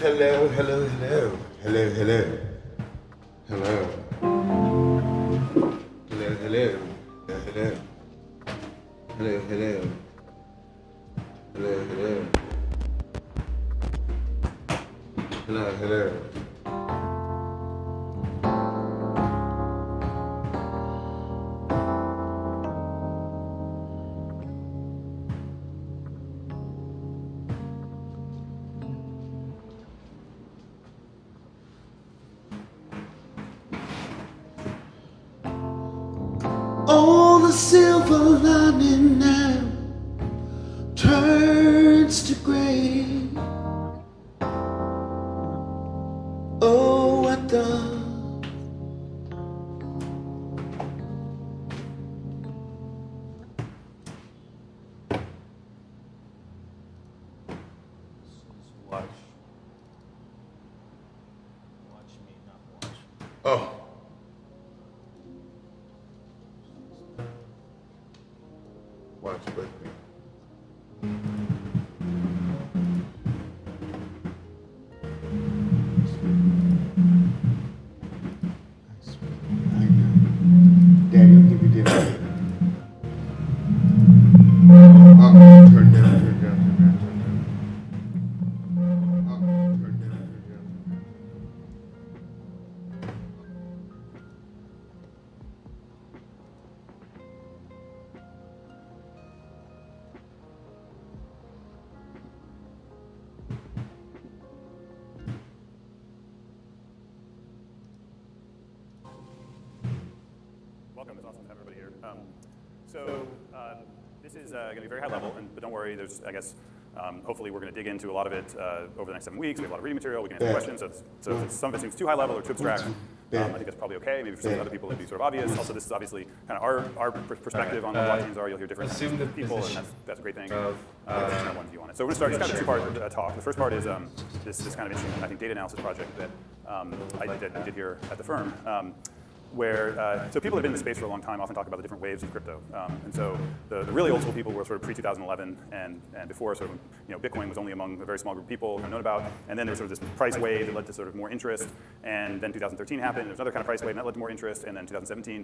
Hello, hello, hello. Hello, hello. Hello. Hello, hello. Hello, hello. Hello, hello. Hello, hello. Hello, hello. All the silver lining now turns to gray. Oh, what the Watch. Watch me, not watch. oh. Watch with me. I know. Daddy will give you dinner. Turn down, turn down, turn down, turn down. Turn down, turn down. Welcome. It's awesome to have everybody here. This is going to be very high level, but don't worry. There's, I guess, hopefully we're going to dig into a lot of it over the next 7 weeks. We have a lot of reading material. We can answer questions. So if some of it seems too high level or too abstract, I think that's probably okay. Maybe for some other people it'd be sort of obvious. Also, this is obviously kind of our perspective on what blockchains are. You'll hear different people, and that's a great thing. Kind of one view on it. So we're going to start. It's kind of a two-part talk. The first part is this kind of interesting, I think, data analysis project that I did here at the firm. Where so people that have been in the space for a long time often talk about the different waves of crypto, and so the really old school people were sort of pre-2011 and before sort of Bitcoin was only among a very small group of people known about, and then there was sort of this price wave that led to sort of more interest, and then 2013 happened. There was another kind of price wave and that led to more interest, and then 2017,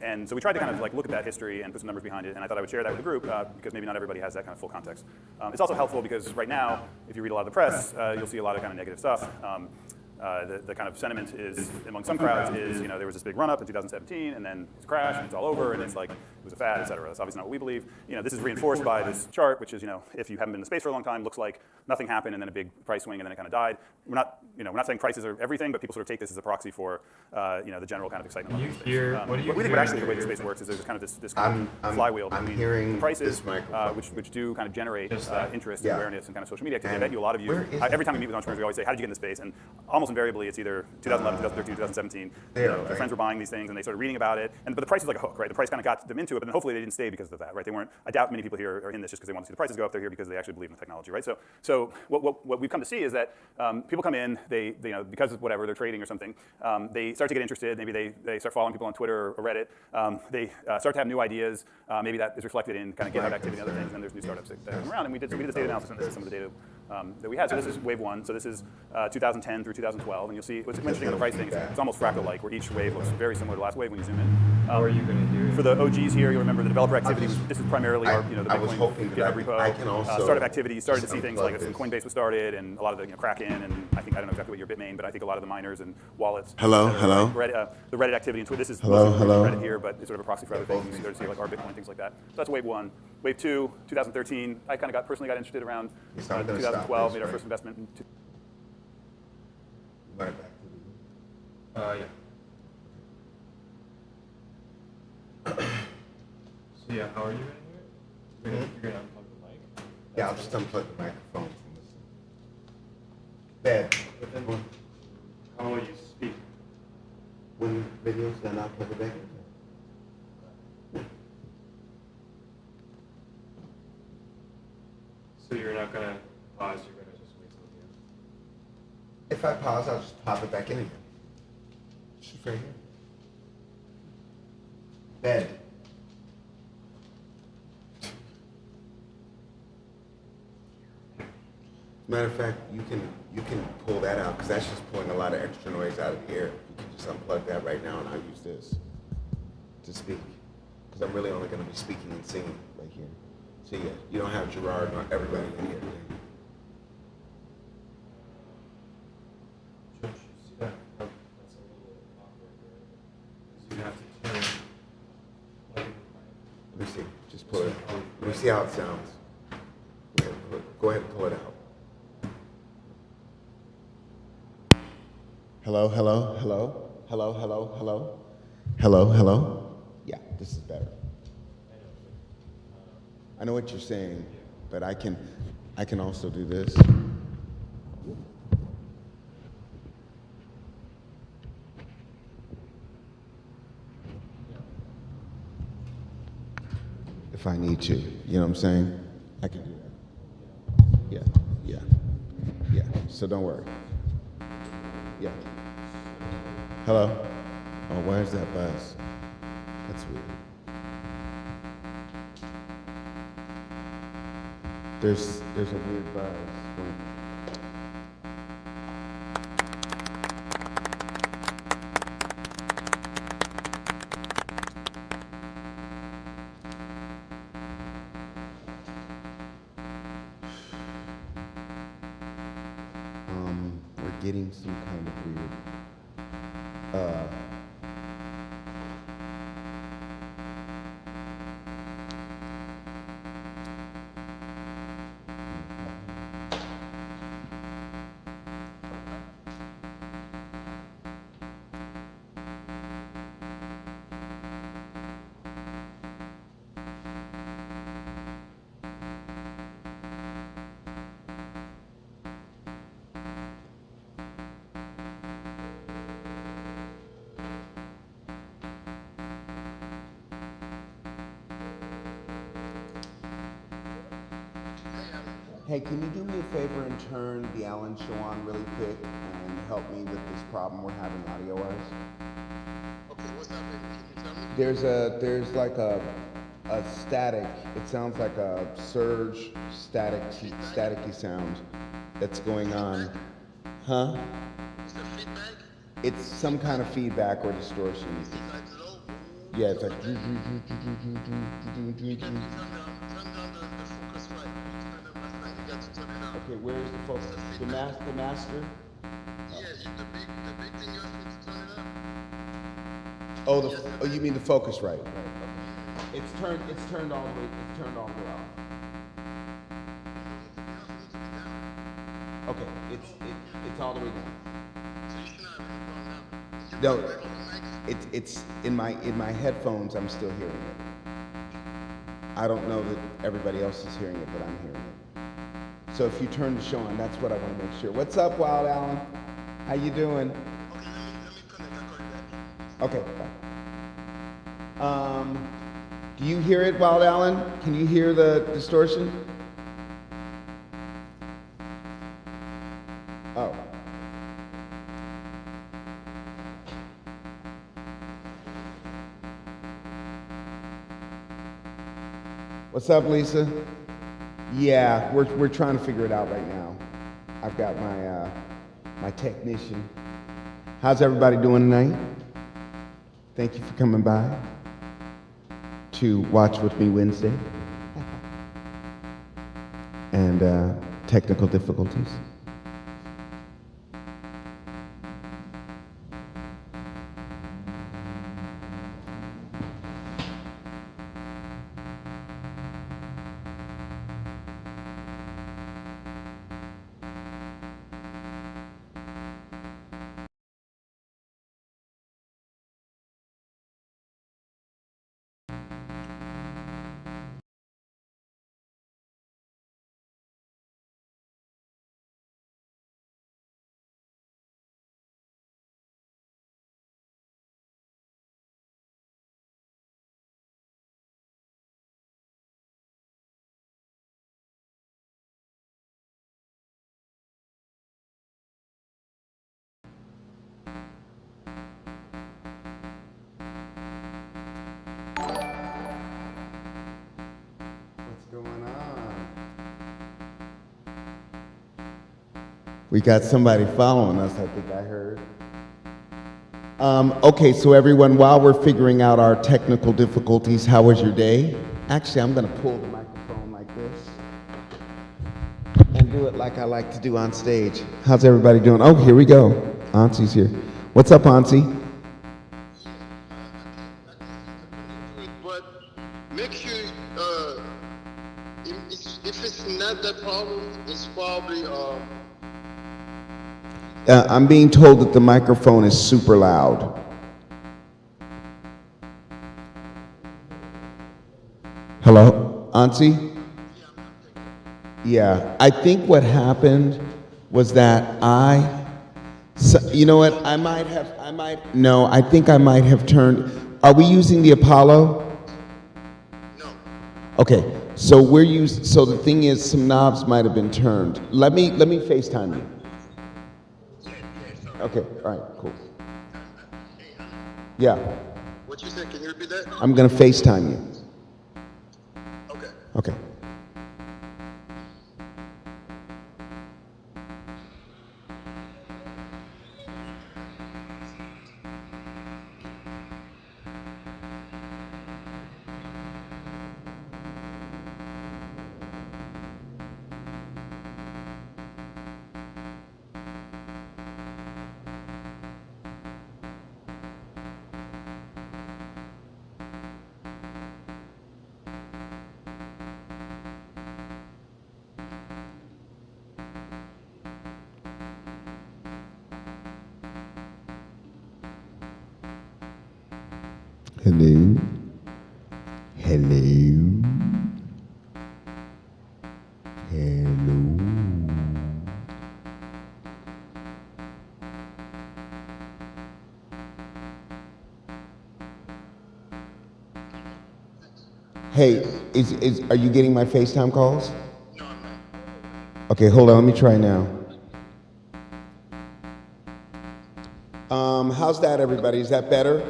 and so we tried to kind of like look at that history and put some numbers behind it, and I thought I would share that with the group because maybe not everybody has that kind of full context. It's also helpful because right now, if you read a lot of the press, you'll see a lot of kind of negative stuff. The kind of sentiment is among some crowds is there was this big run up in 2017 and then it's crashed and it's all over and it's like it was a fad, et cetera. That's obviously not what we believe. This is reinforced by this chart, which is if you haven't been in the space for a long time, looks like nothing happened and then a big price swing and then it kind of died. We're not saying prices are everything, but people sort of take this as a proxy for the general kind of excitement. You hear, what do you But we think actually the way the space works is there's kind of this kind of flywheel between prices, which do kind of generate interest and awareness and kind of social media activity. I bet you a lot of you, every time we meet with entrepreneurs, we always say, how did you get in the space? And almost invariably, it's either 2011, 2013, 2017. Their friends were buying these things and they started reading about it. But the price is like a hook, right? The price kind of got them into it, but then hopefully they didn't stay because of that, right? They weren't. I doubt many people here are in this just because they want to see the prices go up. They're here because they actually believe in the technology, right? So what we've come to see is that people come in, they because of whatever they're trading or something, they start to get interested. Maybe they start following people on Twitter or Reddit. They start to have new ideas. Maybe that is reflected in kind of GitHub activity and other things. And there's new startups that come around. And we did this data analysis, and this is some of the data that we had. So this is wave one. So this is 2010 through 2012, and you'll see what's interesting on the price thing is it's almost fractal-like, where each wave looks very similar to the last wave when you zoom in. How are you going to do it? For the OGs here, you'll remember the developer activity. This is primarily our, the Bitcoin GitHub repo. Startup activity. You started to see things like when Coinbase was started, and a lot of the Kraken, and I don't know exactly what your Bitmain, but I think a lot of the miners and wallets. Hello. The Reddit activity and Twitter. This is hello. Reddit here, but it's sort of a proxy for other things. You start to see like our Bitcoin, things like that. So that's wave one. Wave two, 2013. I kind of personally got interested around 2012. Made our first investment in. Yeah. So yeah, how are you going to do it? You're going to unplug the mic? Yeah, I'll just unplug the microphone from this. Bad. But then, how will you speak? When video's done, I'll plug it back in. So you're not going to pause, you're going to just wait till the end? If I pause, I'll just pop it back in again. She's right here. Bed. Matter of fact, you can you can pull that out because that's just pulling a lot of extra noise out of here. You can just unplug that right now, and I'll use this to speak because I'm really only going to be speaking and singing right here. So yeah, you don't have Gerard or everybody in here. George, you see that? That's a little awkward, right? Because you have to turn like Let me see. Just pull it. Let me see how it sounds. Go ahead and pull it out. Hello, hello, hello, hello, hello, hello, hello, hello. Yeah, this is better. I know what you're saying, but I can also do this. If I need to, you know what I'm saying? I can do that. Yeah, yeah, yeah. So don't worry. Yeah. Hello? Oh, where's that buzz? That's weird. There's a weird buzz. We're getting some kind of weird Hey, can you do me a favor and turn the Allen show on really quick and help me with this problem we're having audio-wise? Okay, what's happening? Can you tell me? There's like a static. It sounds like a surge staticky sound that's going on. Huh? Is there feedback? It's some kind of feedback or distortion. Is it like low? Yeah, it's like. Can you turn down the focus right? Turn them last night. You got to turn it up. Okay, where's the focus? The master? Yeah, the big thing you asked me to turn it up. Oh, you mean the focus, right? Right. Okay. It's turned all the way. It's turned all the way off. Everything else needs to be down. Okay, it's all the way down. So you should not have any problem now. No, You right on the mics? it's in my headphones. I'm still hearing it. I don't know that everybody else is hearing it, but I'm hearing it. So if you turn the show on, that's what I want to make sure. What's up, Wild Alan? How you doing? Okay, let me connect. I'll call you back. Okay. Bye. Do you hear it, Wild Alan? Can you hear the distortion? Oh. What's up, Lisa? Yeah, we're trying to figure it out right now. I've got my technician. How's everybody doing tonight? Thank you for coming by to watch with me Wednesday. And technical difficulties. We got somebody following us, I think I heard. Okay, so everyone, while we're figuring out our technical difficulties, how was your day? Actually, I'm going to pull the microphone like this and do it like I like to do on stage. How's everybody doing? Oh, here we go. Ansie's here. What's up, Ansie? But make sure, if it's not that problem, it's probably, I'm being told that the microphone is super loud. Hello, Ansi? Yeah, I think what happened was that you know what, I think I might have turned, are we using the Apollo? no. Okay, so so the thing is, some knobs might have been turned. Let me FaceTime you. Okay, all right, cool. Yeah, What you said, can you repeat that? I'm gonna FaceTime you. Okay. Okay. Hello? Hello? Hello? Hey, are you getting my FaceTime calls? No, I'm not. Okay, hold on, let me try now. How's that, everybody? Is that better?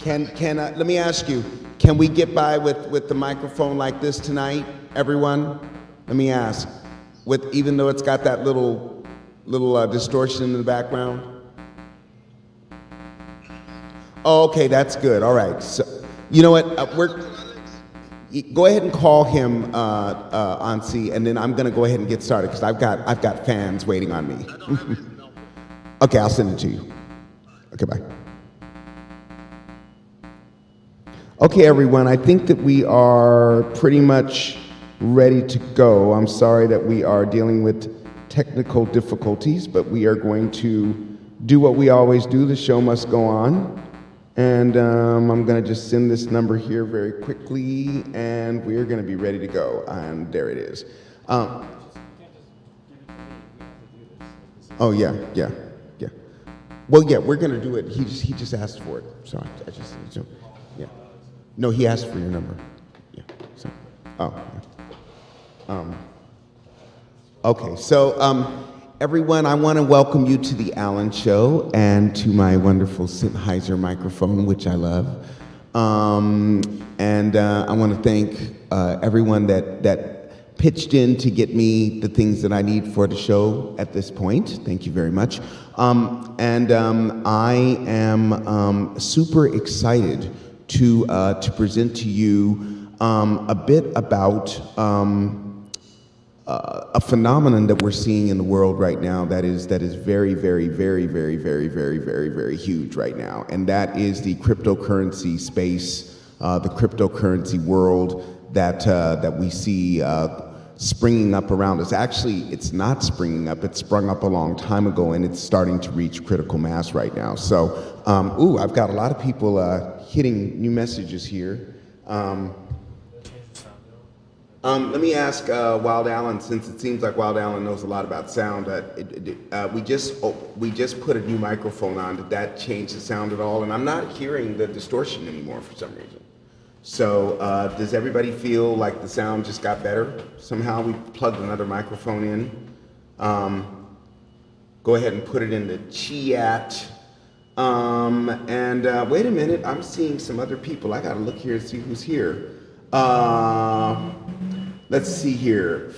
Let me ask you, can we get by with the microphone like this tonight, everyone? Let me ask, even though it's got that little distortion in the background? Oh, okay, that's good, all right. So, you know what, go ahead and call him, Ansi, and then I'm gonna go ahead and get started, because I've got fans waiting on me. I don't have his number. Okay, I'll send it to you. Okay, bye. Okay, everyone, I think that we are pretty much ready to go. I'm sorry that we are dealing with technical difficulties, but we are going to do what we always do. The show must go on. And I'm going to just send this number here very quickly, and we're going to be ready to go. And there it is. Oh, yeah. Well, yeah, we're going to do it. He just asked for it. So yeah. No, he asked for your number. Yeah. So, okay. So, everyone, I want to welcome you to the Allen Show and to my wonderful Sennheiser microphone, which I love. And I want to thank everyone that pitched in to get me the things that I need for the show at this point. Thank you very much. I am super excited to present to you a bit about a phenomenon that we're seeing in the world right now that is very, very, very, very, very, very, very, very huge right now, and that is the cryptocurrency space, the cryptocurrency world that we see springing up around us. Actually, it's not springing up; it sprung up a long time ago, and it's starting to reach critical mass right now. So, I've got a lot of people hitting new messages here. Let me ask Wild Allen, since it seems like Wild Allen knows a lot about sound. We just put a new microphone on. Did that change the sound at all? And I'm not hearing the distortion anymore for some reason. So does everybody feel like the sound just got better? Somehow we plugged another microphone in. Go ahead and put it in the chat. Wait a minute, I'm seeing some other people. I gotta look here and see who's here. Let's see here.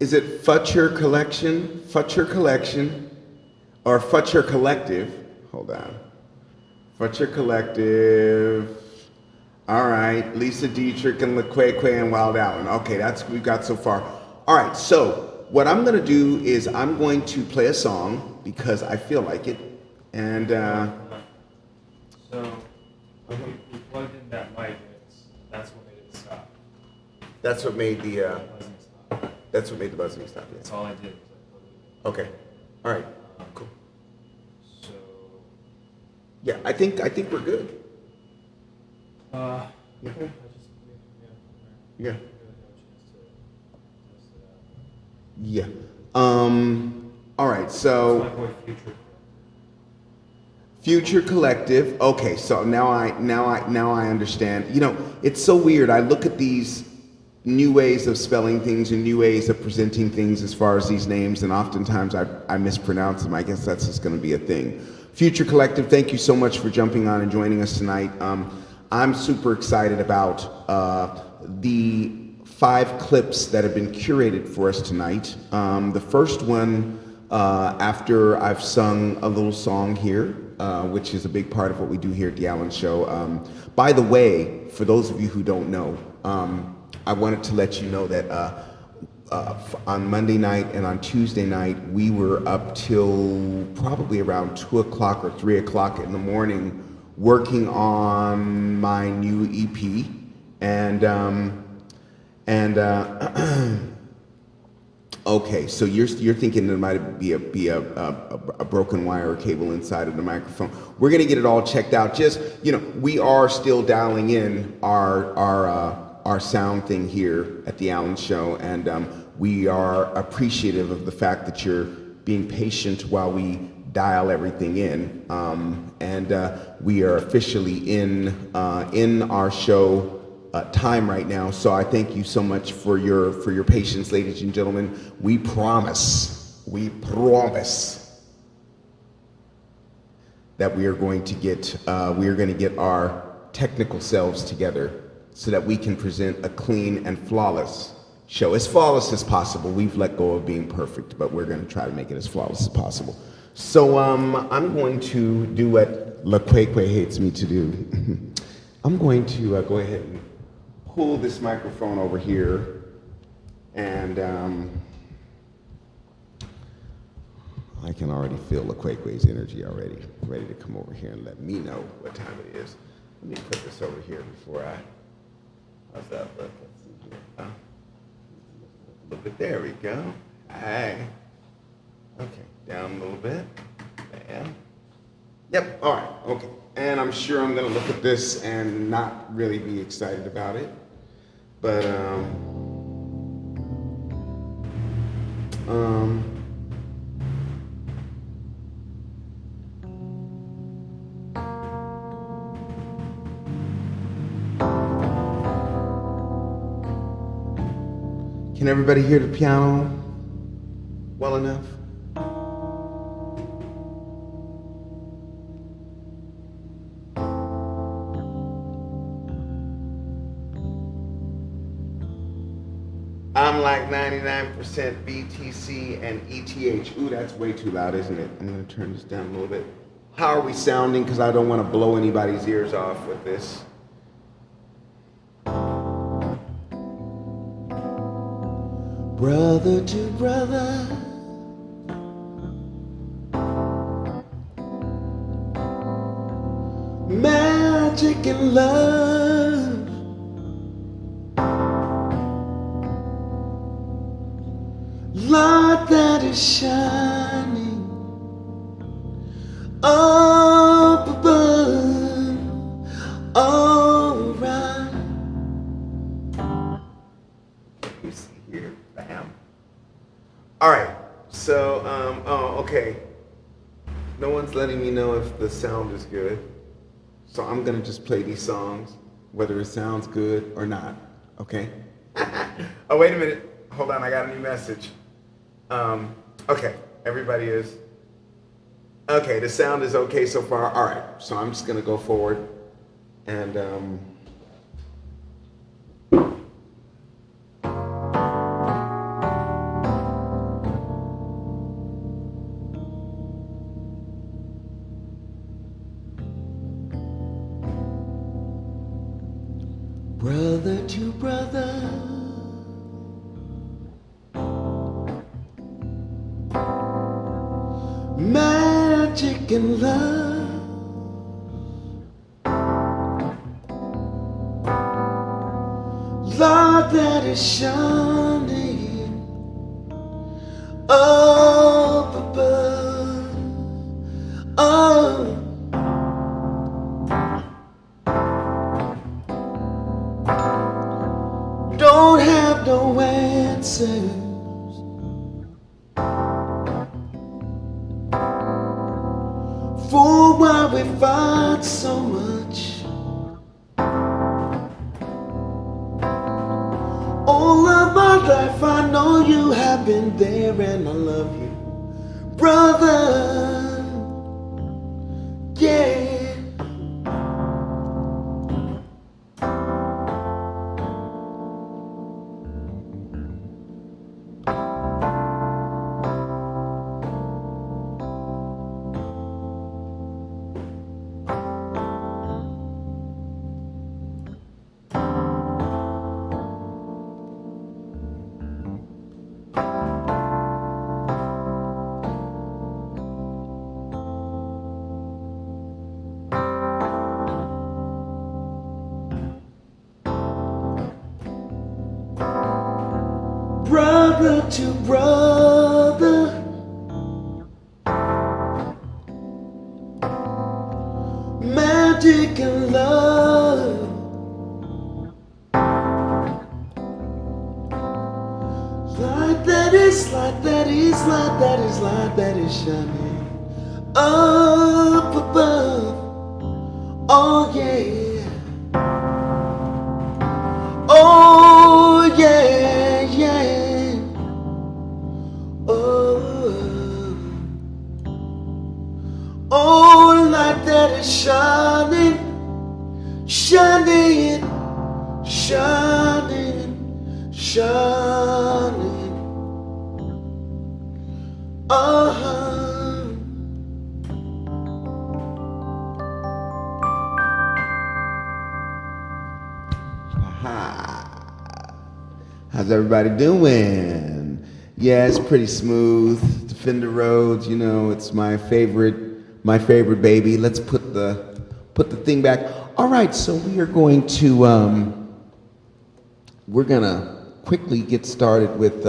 Is it Futcher Collection? Futcher Collection? Or Futcher Collective? Hold on. Futcher Collective. All right. Lisa Dietrich and LaQuaque and Wild Allen. Okay, that's what we've got so far. All right, so what I'm going to do is I'm going to play a song because I feel like it. And, So, when we plugged in that mic, that's what made it stop. that's what made the, Buzzing stop. that's what made the buzzing stop. That's Yeah. all I did was I plugged it Okay. All right. Cool. in. So, Yeah, I think we're good. yeah, Yeah. I just, Yeah. really have a chance to test it out. Yeah. All right. It's So my boy Future. Future Collective. Okay. So now I understand. You know, it's so weird. I look at these new ways of spelling things and new ways of presenting things as far as these names, and oftentimes I mispronounce them. I guess that's just going to be a thing. Future Collective, thank you so much for jumping on and joining us tonight. I'm super excited about the 5 clips that have been curated for us tonight. The first one, after I've sung a little song here, which is a big part of what we do here at the Allen Show. By the way, for those of you who don't know, I wanted to let you know that on Monday night and on Tuesday night, we were up till probably around 2 o'clock or 3 o'clock in the morning working on my new EP. Okay, so you're thinking there might be a broken wire or cable inside of the microphone. We're gonna get it all checked out. Just, you know, we are still dialing in our sound thing here at the Allen Show, and we are appreciative of the fact that you're being patient while we dial everything in. We are officially in our show time right now. So I thank you so much for your patience, ladies and gentlemen. We promise that we are going to get our technical selves together so that we can present a clean and flawless show. As flawless as possible. We've let go of being perfect, but we're going to try to make it as flawless as possible. So I'm going to do what LaQuaque hates me to do. I'm going to go ahead and pull this microphone over here, and I can already feel LaQuaque's energy already, ready to come over here and let me know what time it is. Let me put this over here before how's that look? Let's see here. A little bit, there we go. Hey. Okay, down a little bit. Bam. Yep, all right, okay. And I'm sure I'm gonna look at this and not really be excited about it. But, can everybody hear the piano well enough? I'm like 99% BTC and ETH. Ooh, that's way too loud, isn't it? I'm gonna turn this down a little bit. How are we sounding? Because I don't want to blow anybody's ears off with this. Brother to brother, magic and love, light that is shining up above, all right. You see here, bam. All right, so, okay. No one's letting me know if the sound is good. So I'm gonna just play these songs, whether it sounds good or not, okay? Oh, wait a minute, hold on, I got a new message. Okay, everybody is, okay, the sound is okay so far. All right, so I'm just gonna go forward and, brother to brother. Magic and love. Love that is shining up above. Oh. Don't have no answers for why we fight so much. All of my life I know you have been there, and I love you, brother. Yeah. Brother to brother, magic and love. Light that is, light that is, light that is, light that is shining up above. Oh yeah. Oh yeah, yeah. Oh, light that is shining, shining, shining, shining. How's everybody doing? Yeah, it's pretty smooth. Defender Rhodes, you know, it's my favorite baby. Let's put the thing back. All right, so we are going to we're gonna quickly get started with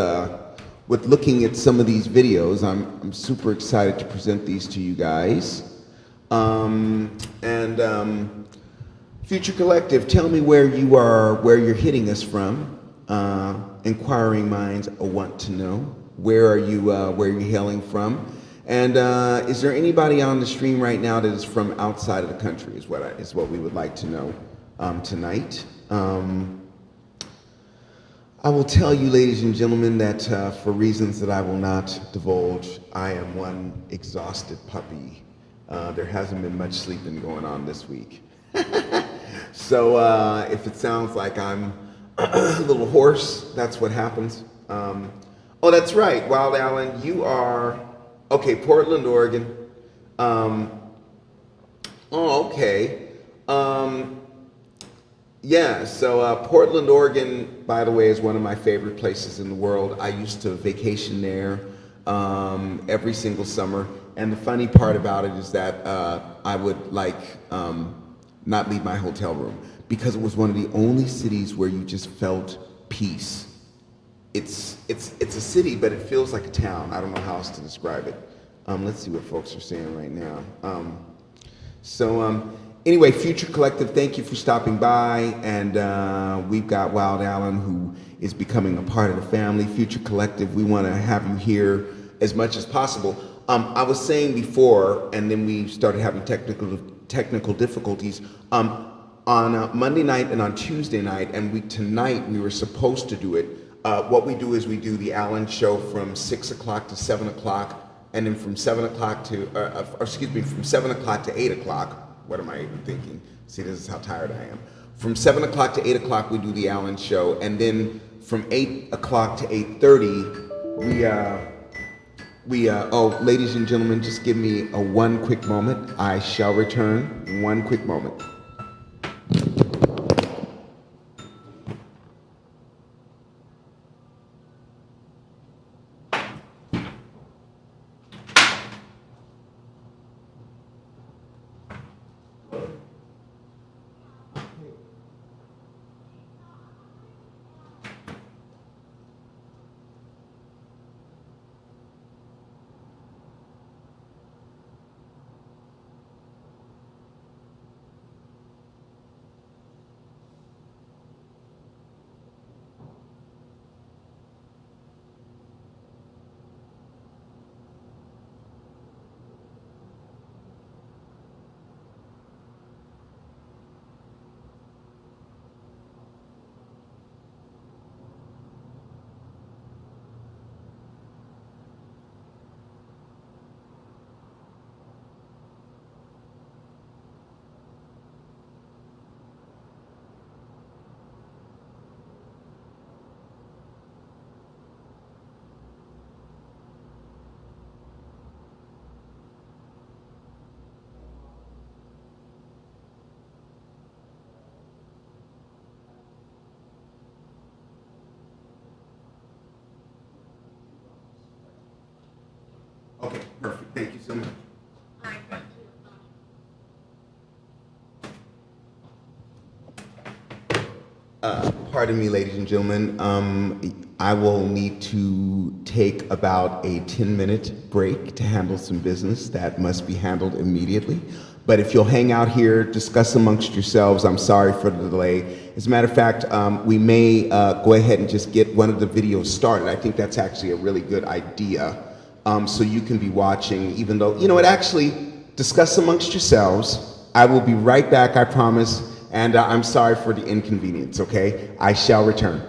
looking at some of these videos. I'm super excited to present these to you guys. Future Collective, tell me where you are, where you're hitting us from. Inquiring minds want to know where are you hailing from, and is there anybody on the stream right now that is from outside of the country? Is what we would like to know tonight. I will tell you, ladies and gentlemen, that for reasons that I will not divulge, I am one exhausted puppy. There hasn't been much sleeping going on this week. So if it sounds like I'm a little hoarse, that's what happens. Oh, that's right, Wild Allen, you are, okay, Portland, Oregon. Oh, okay. Yeah, so Portland, Oregon, by the way, is one of my favorite places in the world. I used to vacation there every single summer. And the funny part about it is that I would not leave my hotel room because it was one of the only cities where you just felt peace. It's a city, but it feels like a town. I don't know how else to describe it. Let's see what folks are saying right now. Anyway, Future Collective, thank you for stopping by. And we've got Wild Allen, who is becoming a part of the family. Future Collective, we want to have you here as much as possible. I was saying before, and then we started having technical difficulties. On Monday night and on Tuesday night, and tonight we were supposed to do it. What we do is we do the Allen Show from 6 o'clock to 7 o'clock, and then from 7 o'clock to, from 7 o'clock to 8 o'clock. What am I even thinking? See, this is how tired I am. From 7 o'clock to 8 o'clock, we do the Allen Show, and then from 8 o'clock to 8:30, oh, ladies and gentlemen, just give me one quick moment. I shall return. One quick moment. Pardon me, ladies and gentlemen. I will need to take about a 10-minute break to handle some business that must be handled immediately. But if you'll hang out here, discuss amongst yourselves, I'm sorry for the delay. As a matter of fact, we may go ahead and just get one of the videos started. I think that's actually a really good idea. So you can be watching, even though, you know what, actually, discuss amongst yourselves. I will be right back, I promise. And I'm sorry for the inconvenience, okay? I shall return.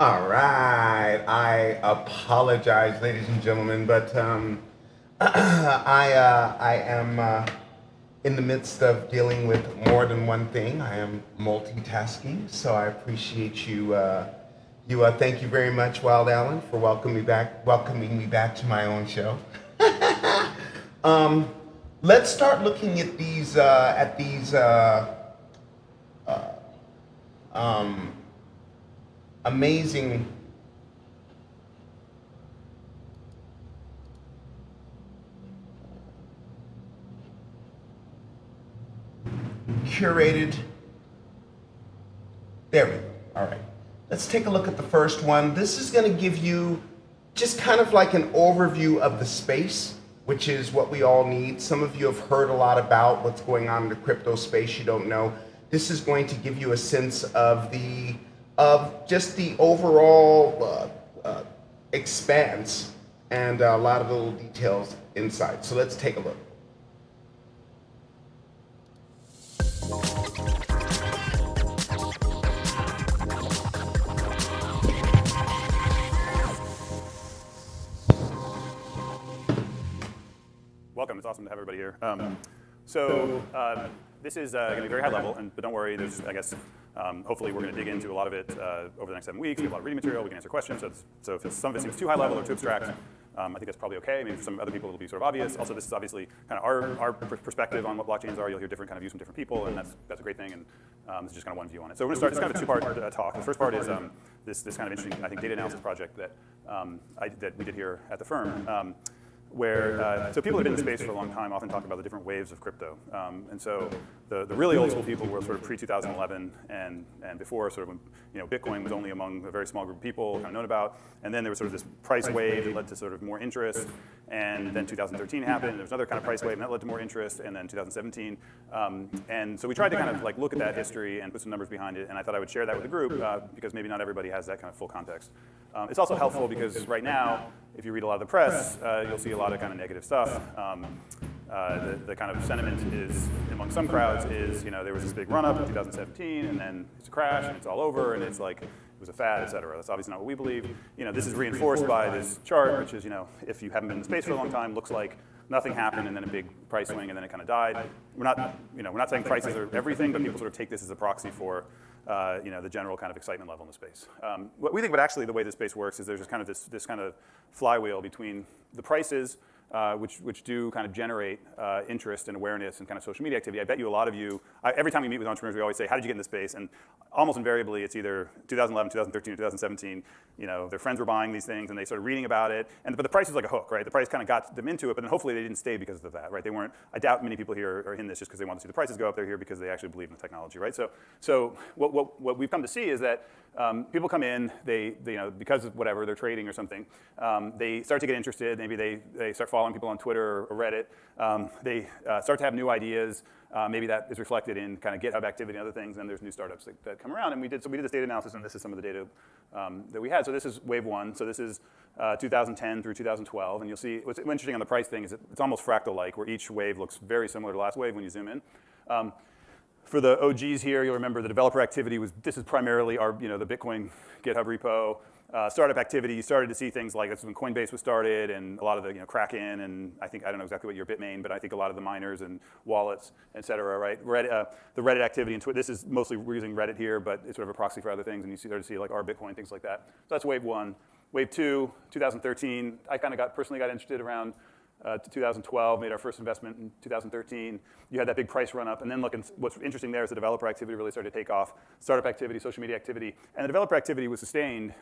All right. I apologize, ladies and gentlemen, but I am in the midst of dealing with more than one thing. I am multitasking, so I appreciate you. Thank you very much, Wild Allen, for welcoming me back to my own show. Let's start looking at these amazing curated. There we go. All right. Let's take a look at the first one. This is going to give you just kind of like an overview of the space, which is what we all need. Some of you have heard a lot about what's going on in the crypto space. You don't know. This is going to give you a sense of just the overall expanse and a lot of little details inside. So let's take a look. Welcome. It's awesome to have everybody here. This is going to be very high level, but don't worry. There's, I guess, hopefully we're going to dig into a lot of it over the next 7 weeks. We have a lot of reading material. We can answer questions. So if some of it seems too high level or too abstract, I think that's probably okay. Maybe for some other people it'll be sort of obvious. Also, this is obviously kind of our perspective on what blockchains are. You'll hear different kind of views from different people, and that's a great thing. And this is just kind of one view on it. So we're going to start. It's kind of a two-part talk. The first part is this kind of interesting, I think, data analysis project that that we did here at the firm. So people who have been in the space for a long time often talk about the different waves of crypto. And so the really old school people were sort of pre-2011 and before, sort of when Bitcoin was only among a very small group of people kind of known about. And then there was sort of this price wave that led to sort of more interest. And then 2013 happened, and there was another kind of price wave, and that led to more interest. And then 2017. And so we tried to kind of like look at that history and put some numbers behind it. And I thought I would share that with the group because maybe not everybody has that kind of full context. It's also helpful because right now, if you read a lot of the press, you'll see a lot of kind of negative stuff. The kind of sentiment is, among some crowds, is there was this big run-up in 2017, and then it's a crash, and it's all over, and it's like it was a fad, et cetera. That's obviously not what we believe. This is reinforced by this chart, which is, if you haven't been in space for a long time, looks like nothing happened, and then a big price swing, and then it kind of died. We're not saying prices are everything, but people sort of take this as a proxy for the general kind of excitement level in the space. What we think, but actually the way the space works is there's just kind of this kind of flywheel between the prices, which do kind of generate interest and awareness and kind of social media activity. I bet you a lot of you, every time we meet with entrepreneurs, we always say, how did you get in this space? And almost invariably, it's either 2011, 2013, or 2017. Their friends were buying these things, and they started reading about it. But the price was like a hook, right? The price kind of got them into it, but then hopefully they didn't stay because of that, right? They weren't. I doubt many people here are in this just because they want to see the prices go up. They're here because they actually believe in the technology, right? So what we've come to see is that people come in, they because of whatever they're trading or something, they start to get interested. Maybe they start following people on Twitter or Reddit. They start to have new ideas. Maybe that is reflected in kind of GitHub activity and other things. And there's new startups that come around. And we did this data analysis, and this is some of the data that we had. So this is wave one. So this is 2010 through 2012. And you'll see what's interesting on the price thing is it's almost fractal-like, where each wave looks very similar to the last wave when you zoom in. For the OGs here, you'll remember the developer activity this is primarily the Bitcoin GitHub repo. Startup activity, you started to see things like that's when Coinbase was started, and a lot of the Kraken, and I don't know exactly what your Bitmain, but I think a lot of the miners and wallets, et cetera, right? The Reddit activity and Twitter. This is mostly we're using Reddit here, but it's sort of a proxy for other things, and you start to see like our Bitcoin, things like that. So that's wave one. Wave two, 2013. I kind of personally got interested around 2012, made our first investment in 2013. You had that big price run up, and then what's interesting there is the developer activity really started to take off. Startup activity, social media activity, and the developer activity was sustained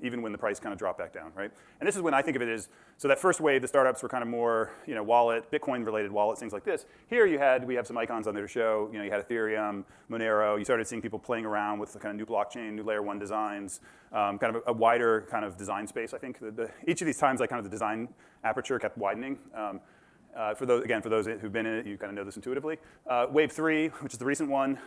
even when the price kind of dropped back down, right? And this is when I think of it as, so that first wave, the startups were kind of more, wallet, Bitcoin-related wallets, things like this. Here we have some icons on there to show, you had Ethereum, Monero. You started seeing people playing around with the kind of new blockchain, new layer one designs, kind of a wider kind of design space. I think each of these times, like kind of the design aperture kept widening. For those who've been in it, you kind of know this intuitively. Wave three, which is the recent one,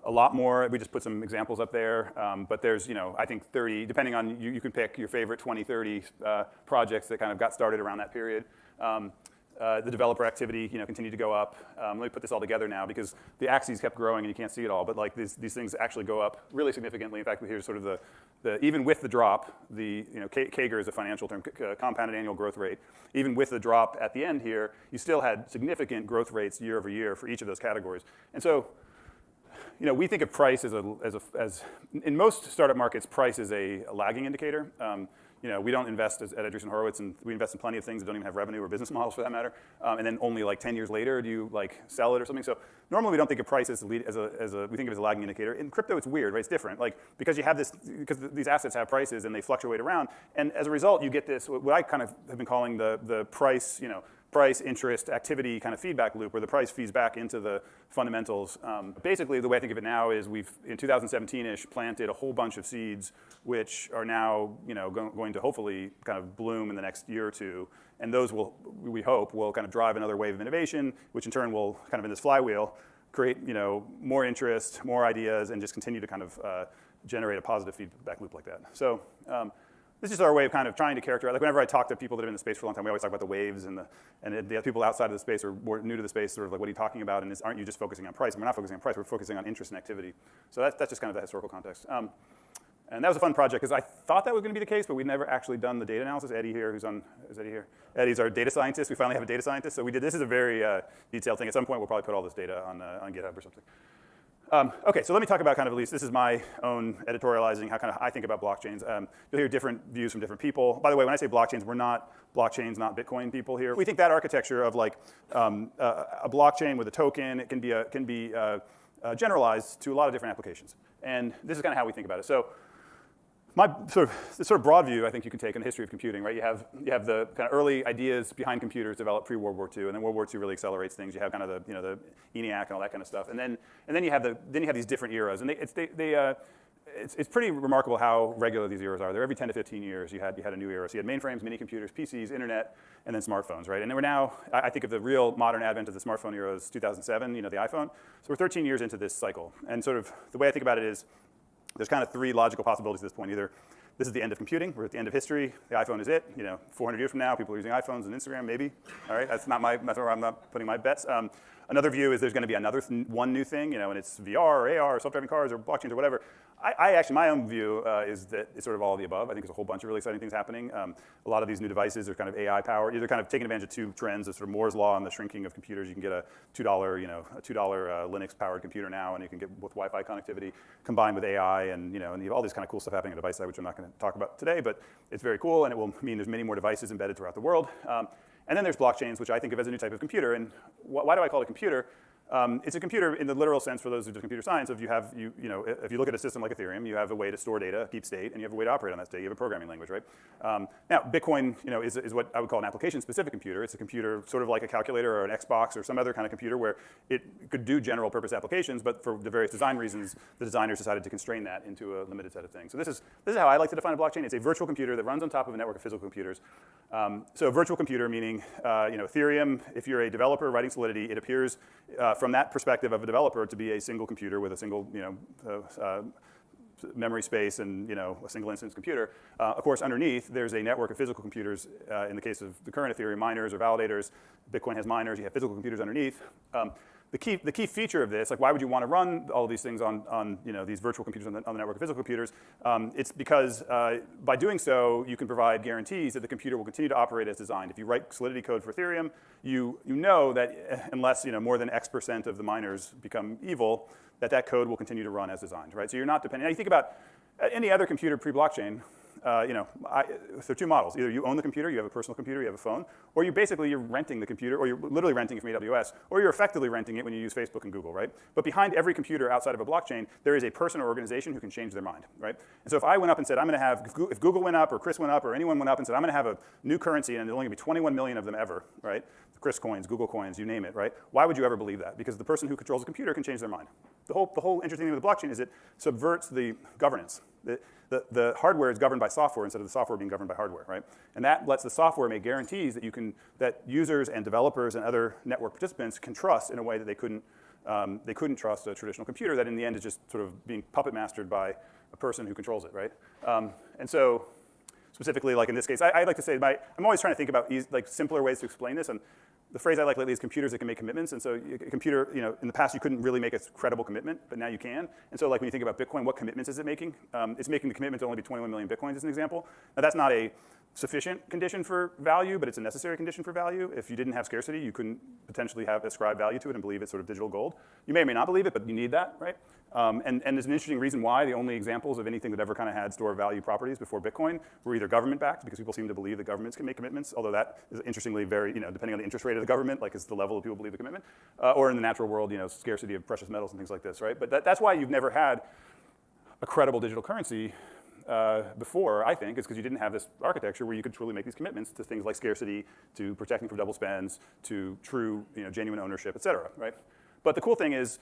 a lot more. We just put some examples up there, but there's, I think 30, depending on, you can pick your favorite 20, 30 projects that kind of got started around that period. The developer activity, continued to go up. Let me put this all together now because the axes kept growing and you can't see it all. But like these things actually go up really significantly. In fact, here's sort of the even with the drop, the CAGR is a financial term, compounded annual growth rate. Even with the drop at the end here, you still had significant growth rates year over year for each of those categories. And so, we think of price as in most startup markets, price is a lagging indicator. We don't invest at Andreessen Horowitz, and we invest in plenty of things that don't even have revenue or business models for that matter. And then only like 10 years later do you like sell it or something. So normally we don't think of price as we think of it as a lagging indicator. In crypto, it's weird, right? It's different, like because these assets have prices and they fluctuate around, and as a result, you get this what I kind of have been calling the price, price, interest, activity kind of feedback loop where the price feeds back into the fundamentals. Basically, the way I think of it now is we've, in 2017-ish, planted a whole bunch of seeds which are now going to hopefully kind of bloom in the next year or two. And those we hope, will kind of drive another wave of innovation, which in turn will kind of in this flywheel create more interest, more ideas, and just continue to kind of generate a positive feedback loop like that. So this is our way of kind of trying to characterize. Like whenever I talk to people that have been in the space for a long time, we always talk about the waves and the people outside of the space or more new to the space, sort of like, what are you talking about? And aren't you just focusing on price? And we're not focusing on price. We're focusing on interest and activity. So that's just kind of the historical context. And that was a fun project because I thought that was going to be the case, but we'd never actually done the data analysis. Eddie here, is Eddie here? Eddie's our data scientist. We finally have a data scientist. So this is a very detailed thing. At some point, we'll probably put all this data on GitHub or something. Okay, so let me talk about kind of, at least this is my own editorializing, how kind of I think about blockchains. You'll hear different views from different people. By the way, when I say blockchains, we're not blockchains, not Bitcoin people here. We think that architecture of like a blockchain with a token, it can be generalized to a lot of different applications. And this is kind of how we think about it. So my sort of broad view, I think you can take on the history of computing, right? You have the kind of early ideas behind computers developed pre-World War II, and then World War II really accelerates things. You have kind of the ENIAC and all that kind of stuff, and then you have these different eras, and it's pretty remarkable how regular these eras are. They're every 10 to 15 years. You had a new era. So you had mainframes, mini computers, PCs, internet, and then smartphones, right? And then we're now, I think of the real modern advent of the smartphone era is 2007, the iPhone. So we're 13 years into this cycle, and sort of the way I think about it is, there's kind of three logical possibilities at this point. Either this is the end of computing, we're at the end of history, the iPhone is it. 400 years from now, people are using iPhones and Instagram, maybe. All right, that's where I'm not putting my bets. Another view is there's going to be one new thing, and it's VR or AR or self-driving cars or blockchains or whatever. I actually, my own view is that it's sort of all of the above. I think there's a whole bunch of really exciting things happening. A lot of these new devices are kind of AI powered. Either kind of taking advantage of two trends, of sort of Moore's law and the shrinking of computers. You can get a $2, Linux powered computer now, and you can get with Wi-Fi connectivity combined with AI, and you have all these kind of cool stuff happening on the device side, which I'm not going to talk about today, but it's very cool, and it will mean there's many more devices embedded throughout the world. And then there's blockchains, which I think of as a new type of computer. And why do I call it a computer? It's a computer in the literal sense for those who do computer science. If you look at a system like Ethereum, you have a way to store data, keep state, and you have a way to operate on that state. You have a programming language, right? Now, Bitcoin, is what I would call an application-specific computer. It's a computer sort of like a calculator or an Xbox or some other kind of computer where it could do general-purpose applications, but for the various design reasons, the designers decided to constrain that into a limited set of things. So this is how I like to define a blockchain. It's a virtual computer that runs on top of a network of physical computers. So a virtual computer meaning, Ethereum. If you're a developer writing Solidity, it appears from that perspective of a developer to be a single computer with a single memory space and a single instance computer. Of course, underneath there's a network of physical computers. In the case of the current Ethereum, miners or validators. Bitcoin has miners. You have physical computers underneath. The key feature of this, like why would you want to run all of these things on these virtual computers on the network of physical computers? It's because by doing so, you can provide guarantees that the computer will continue to operate as designed. If you write Solidity code for Ethereum, you know that unless more than X% of the miners become evil, that code will continue to run as designed, right? So you're not dependent. Now you think about any other computer pre-blockchain. There are two models. Either you own the computer, you have a personal computer, you have a phone, or you're renting the computer, or you're literally renting it from AWS, or you're effectively renting it when you use Facebook and Google, right? But behind every computer outside of a blockchain, there is a person or organization who can change their mind, right? And so if I went up and said, I'm going to have, if Google went up or Chris went up or anyone went up and said, I'm going to have a new currency and there's only going to be 21 million of them ever, right? Chris coins, Google coins, you name it, right? Why would you ever believe that? Because the person who controls the computer can change their mind. The whole interesting thing with the blockchain is it subverts the governance. The hardware is governed by software instead of the software being governed by hardware, right? And that lets the software make guarantees that users and developers and other network participants can trust in a way that they couldn't trust a traditional computer that in the end is just sort of being puppet mastered by a person who controls it, right? And so specifically, like in this case, I like to say, I'm always trying to think about simpler ways to explain this. And the phrase I like lately is computers that can make commitments. And so a computer, in the past you couldn't really make a credible commitment, but now you can. And so like when you think about Bitcoin, what commitments is it making? It's making the commitment to only be 21 million Bitcoins as an example. Now that's not a sufficient condition for value, but it's a necessary condition for value. If you didn't have scarcity, you couldn't potentially ascribe value to it and believe it's sort of digital gold. You may or may not believe it, but you need that, right? And there's an interesting reason why the only examples of anything that ever kind of had store value properties before Bitcoin were either government-backed, because people seem to believe that governments can make commitments, although that is interestingly very, depending on the interest rate of the government, like it's the level of people believe the commitment, or in the natural world, scarcity of precious metals and things like this, right? But that's why you've never had a credible digital currency before, I think, is because you didn't have this architecture where you could truly make these commitments to things like scarcity, to protecting from double spends, to true, genuine ownership, et cetera, right? But the cool thing is,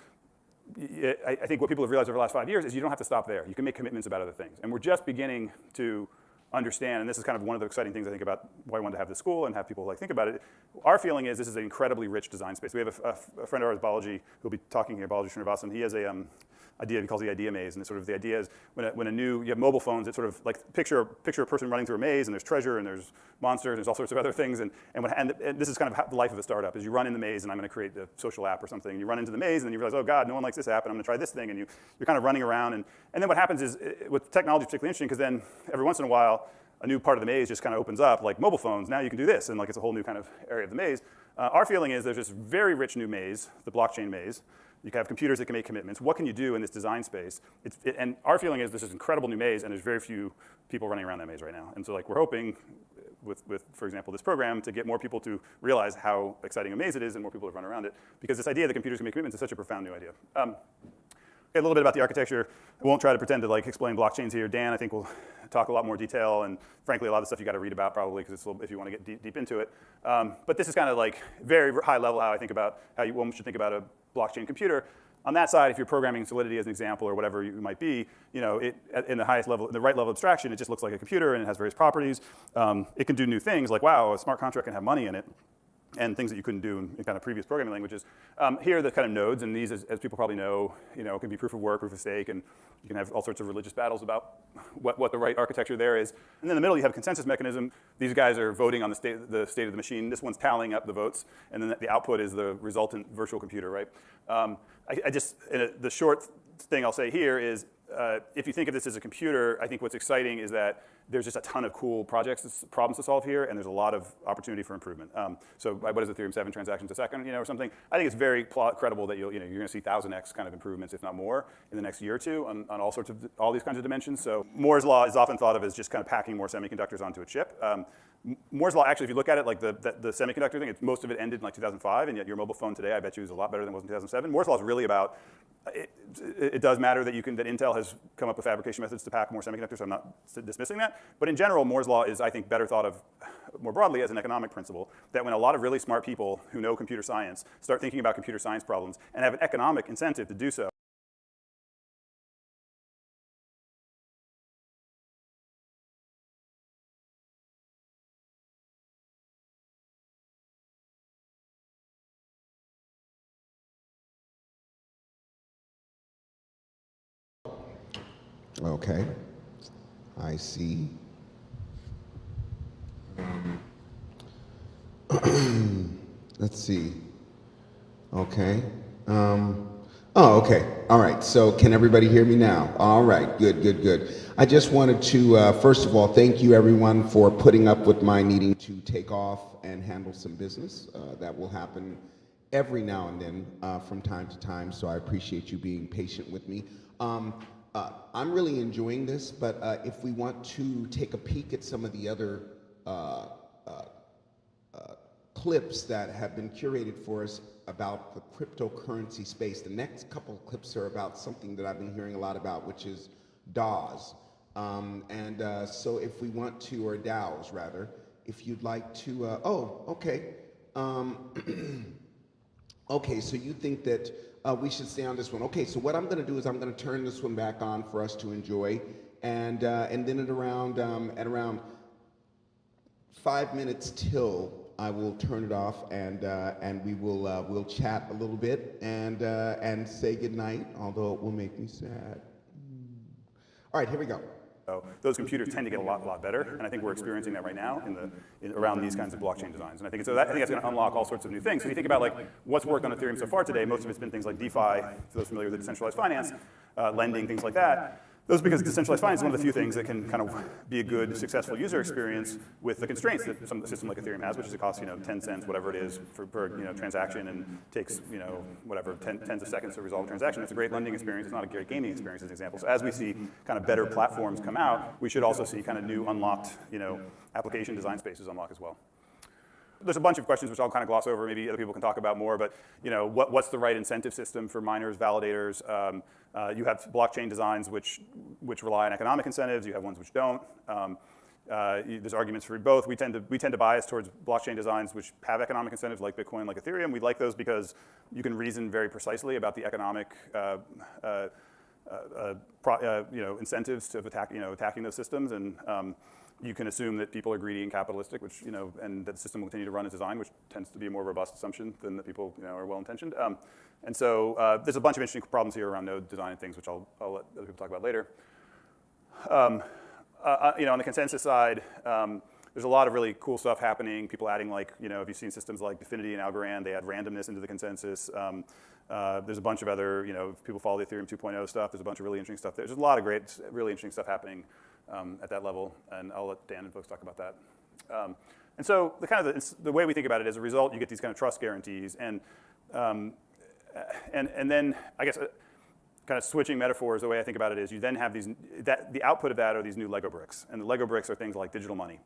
I think what people have realized over the last 5 years is you don't have to stop there. You can make commitments about other things. And we're just beginning to understand, and this is kind of one of the exciting things I think about why I wanted to have this school and have people think about it. Our feeling is this is an incredibly rich design space. We have a friend of ours, Balaji, who'll be talking here, Balaji Srinivasan. He has a idea, he calls the idea maze, and it's sort of the idea is when you have mobile phones, it's sort of like picture a person running through a maze, and there's treasure, and there's monsters, and there's all sorts of other things, and this is kind of the life of a startup, is you run in the maze, and I'm going to create the social app or something, and you run into the maze, and then you realize, oh God, no one likes this app, and I'm going to try this thing, and you're kind of running around, and then what happens is, with technology, it's particularly interesting, because then every once in a while, a new part of the maze just kind of opens up, like mobile phones, now you can do this, and like it's a whole new kind of area of the maze. Our feeling is there's this very rich new maze, the blockchain maze. You can have computers that can make commitments. What can you do in this design space? And our feeling is this is an incredible new maze, and there's very few people running around that maze right now. And so like we're hoping with, for example, this program to get more people to realize how exciting a maze it is and more people to run around it, because this idea that computers can make commitments is such a profound new idea. A little bit about the architecture. I won't try to pretend to explain blockchains here. Dan, I think, will talk a lot more detail, and frankly, a lot of the stuff you got to read about probably, because if you want to get deep into it. But this is kind of very high level how I think about how one should think about a blockchain computer. On that side, if you're programming Solidity as an example or whatever you might be, in the highest level, in the right level of abstraction, it just looks like a computer and it has various properties. It can do new things like, wow, a smart contract can have money in it, and things that you couldn't do in kind of previous programming languages. Here are the kind of nodes, and these, as people probably know, can be proof of work, proof of stake, and you can have all sorts of religious battles about what the right architecture there is. And then in the middle, you have a consensus mechanism. These guys are voting on the state of the machine. This one's tallying up the votes, and then the output is the resultant virtual computer, right? The short thing I'll say here is, if you think of this as a computer, I think what's exciting is that there's just a ton of cool problems to solve here, and there's a lot of opportunity for improvement. So what is Ethereum 7 transactions a second, or something? I think it's very credible that you're going to see 1,000x kind of improvements, if not more, in the next year or two on all these kinds of dimensions. So Moore's law is often thought of as just kind of packing more semiconductors onto a chip. Moore's law, actually, if you look at it, like the semiconductor thing, most of it ended in 2005, and yet your mobile phone today, I bet you, is a lot better than it was in 2007. Moore's law is really about, it does matter that Intel has come up with fabrication methods to pack more semiconductors, so I'm not dismissing that. But in general, Moore's law is, I think, better thought of more broadly as an economic principle, that when a lot of really smart people who know computer science start thinking about computer science problems and have an economic incentive to do so, Okay, I see. Let's see. Okay. Okay. All right. So can everybody hear me now? All right. Good, good, good. I just wanted to, first of all, thank you everyone for putting up with my needing to take off and handle some business. That will happen every now and then from time to time, so I appreciate you being patient with me. I'm really enjoying this, but if we want to take a peek at some of the other clips that have been curated for us about the cryptocurrency space, the next couple of clips are about something that I've been hearing a lot about, which is DAWs. So if we want to, or DAOs rather, if you'd like to, okay. Okay, so you think that we should stay on this one. Okay, so what I'm going to do is I'm going to turn this one back on for us to enjoy, and then at around 5 minutes till, I will turn it off, and we will we'll chat a little bit and say goodnight, although it will make me sad. All right, here we go. So those computers tend to get a lot better, and I think we're experiencing that right now around these kinds of blockchain designs. And I think that's going to unlock all sorts of new things. So if you think about like what's worked on Ethereum so far today, most of it's been things like DeFi, for those familiar with decentralized finance, lending, things like that. Those because decentralized finance is one of the few things that can kind of be a good, successful user experience with the constraints that some system like Ethereum has, which is it costs 10 cents, whatever it is, per transaction, and takes whatever tens of seconds to resolve a transaction. It's a great lending experience. It's not a great gaming experience, as an example. So as we see kind of better platforms come out, we should also see kind of new unlocked application design spaces unlock as well. There's a bunch of questions which I'll kind of gloss over. Maybe other people can talk about more, but what's the right incentive system for miners, validators? You have blockchain designs which rely on economic incentives. You have ones which don't. There's arguments for both. We tend to bias towards blockchain designs which have economic incentives, like Bitcoin, like Ethereum. We like those because you can reason very precisely about the economic incentives to attacking those systems, and you can assume that people are greedy and capitalistic, which and that the system will continue to run as designed, which tends to be a more robust assumption than that people are well-intentioned. And so there's a bunch of interesting problems here around node design and things, which I'll let other people talk about later. On the consensus side, there's a lot of really cool stuff happening. People adding if you've seen systems like Definity and Algorand, they add randomness into the consensus. There's a bunch of other, if people follow the Ethereum 2.0 stuff, there's a bunch of really interesting stuff. There's a lot of great, really interesting stuff happening at that level, and I'll let Dan and folks talk about that. And so the way we think about it, as a result, you get these kind of trust guarantees, and then I guess kind of switching metaphors, the way I think about it is you then have the output of that are these new Lego bricks, and the Lego bricks are things like digital money,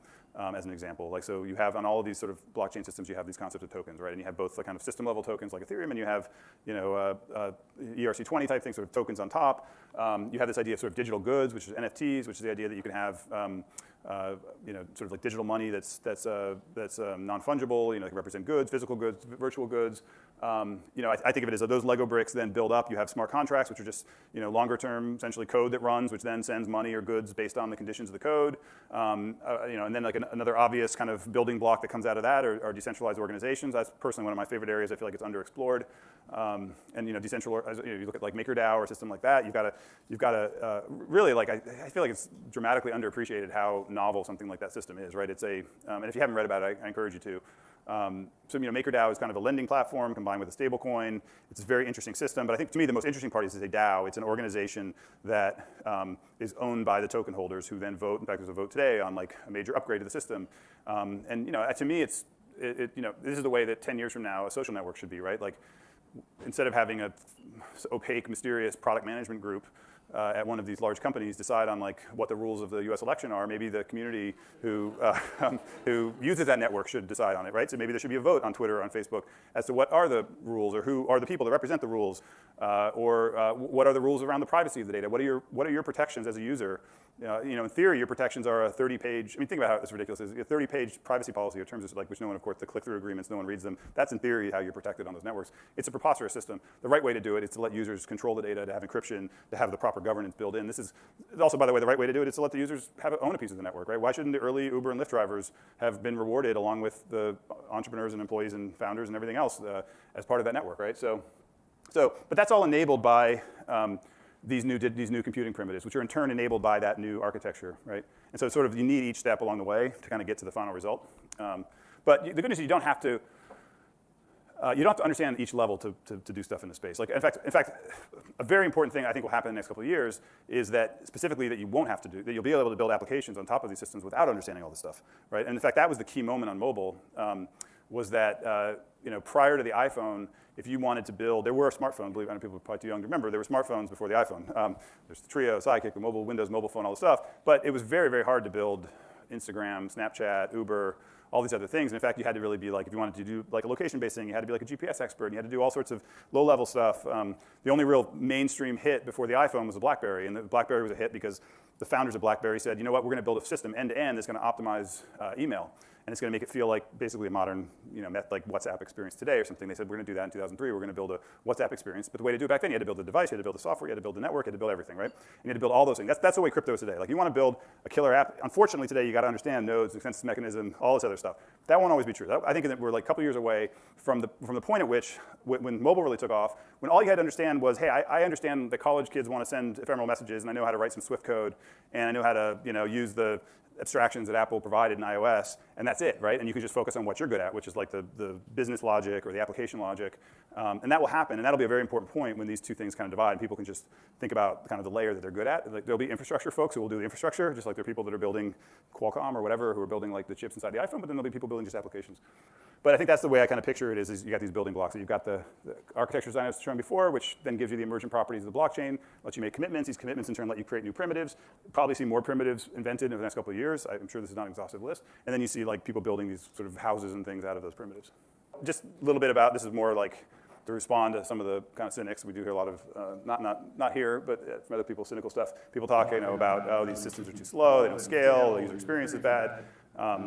as an example. So you have on all of these sort of blockchain systems, you have these concepts of tokens, right? And you have both the kind of system level tokens like Ethereum, and you have ERC20 type things, sort of tokens on top. You have this idea of sort of digital goods, which is NFTs, which is the idea that you can have sort of like digital money that's non-fungible. It can represent goods, physical goods, virtual goods. I think of it as those Lego bricks then build up. You have smart contracts, which are just longer term, essentially code that runs, which then sends money or goods based on the conditions of the code. And then like another obvious kind of building block that comes out of that are decentralized organizations. That's personally one of my favorite areas. I feel like it's underexplored. And decentralized. You look at like MakerDAO or a system like that. You've got to really I feel like it's dramatically underappreciated how novel something like that system is, right? It's and if you haven't read about it, I encourage you to. So MakerDAO is kind of a lending platform combined with a stable coin. It's a very interesting system, but I think to me the most interesting part is a DAO. It's an organization that is owned by the token holders who then vote. In fact, there's a vote today on like a major upgrade to the system. And to me, this is the way that 10 years from now a social network should be, right? Like instead of having a opaque, mysterious product management group at one of these large companies decide on like what the rules of the U.S. election are, maybe the community who uses that network should decide on it, right? So maybe there should be a vote on Twitter or on Facebook as to what are the rules, or who are the people that represent the rules, or what are the rules around the privacy of the data? What are your protections as a user? In theory, your protections are a 30-page. I mean, think about how it's ridiculous. It's a 30-page privacy policy in terms of which no one, of course, the click-through agreements, no one reads them. That's in theory how you're protected on those networks. It's a preposterous system. The right way to do it is to let users control the data, to have encryption, to have the proper governance built in. This is also, by the way, the right way to do it is to let the users own a piece of the network, right? Why shouldn't the early Uber and Lyft drivers have been rewarded along with the entrepreneurs and employees and founders and everything else as part of that network, right? But that's all enabled by these new computing primitives, which are in turn enabled by that new architecture, right? And so sort of you need each step along the way to kind of get to the final result. But the good news is you don't have to understand each level to do stuff in the space. Like in fact, a very important thing I think will happen in the next couple of years is that specifically that you won't have to do, that you'll be able to build applications on top of these systems without understanding all this stuff, right? And in fact, that was the key moment on mobile, was that prior to the iPhone, if you wanted to build, there were smartphones. Believe it or not, people are probably too young to remember. There were smartphones before the iPhone. There's the Trio, Sidekick, the mobile Windows mobile phone, all this stuff. But it was very, very hard to build Instagram, Snapchat, Uber, all these other things. And in fact, you had to really be like, if you wanted to do like a location-based thing, you had to be like a GPS expert. And you had to do all sorts of low-level stuff. The only real mainstream hit before the iPhone was the BlackBerry. And the BlackBerry was a hit because the founders of BlackBerry said, you know what, we're going to build a system end-to-end that's going to optimize email. and it's going to make it feel like basically a modern, like WhatsApp experience today or something. They said, we're going to do that in 2003. We're going to build a WhatsApp experience. But the way to do it back then, you had to build a device, you had to build the software, you had to build the network, you had to build everything, right? And you had to build all those things. That's the way crypto is today. Like, you want to build a killer app. Unfortunately, today, you got to understand nodes, consensus mechanism, all this other stuff. That won't always be true. I think that we're like a couple years away from the point at which, when mobile really took off, when all you had to understand was, hey, I understand that college kids want to send ephemeral messages, and I know how to write some Swift code, and I know how to use the abstractions that Apple provided in iOS, and that's it, right? And you can just focus on what you're good at, which is like the business logic or the application logic. And that will happen, and that'll be a very important point when these two things kind of divide, and people can just think about kind of the layer that they're good at. Like, there'll be infrastructure folks who will do the infrastructure, just like there are people that are building Qualcomm or whatever who are building like the chips inside the iPhone, but then there'll be people building just applications. But I think that's the way I kind of picture it is you got these building blocks. You've got the architecture design I was showing before, which then gives you the emergent properties of the blockchain, lets you make commitments. These commitments in turn let you create new primitives. Probably see more primitives invented in the next couple of years. I'm sure this is not an exhaustive list. And then you see like people building these sort of houses and things out of those primitives. Just a little bit about, this is more like to respond to some of the kind of cynics. We do hear a lot of, not here, but from other people, cynical stuff. People talk about, oh, these systems are too slow, they don't scale, the user experience is bad.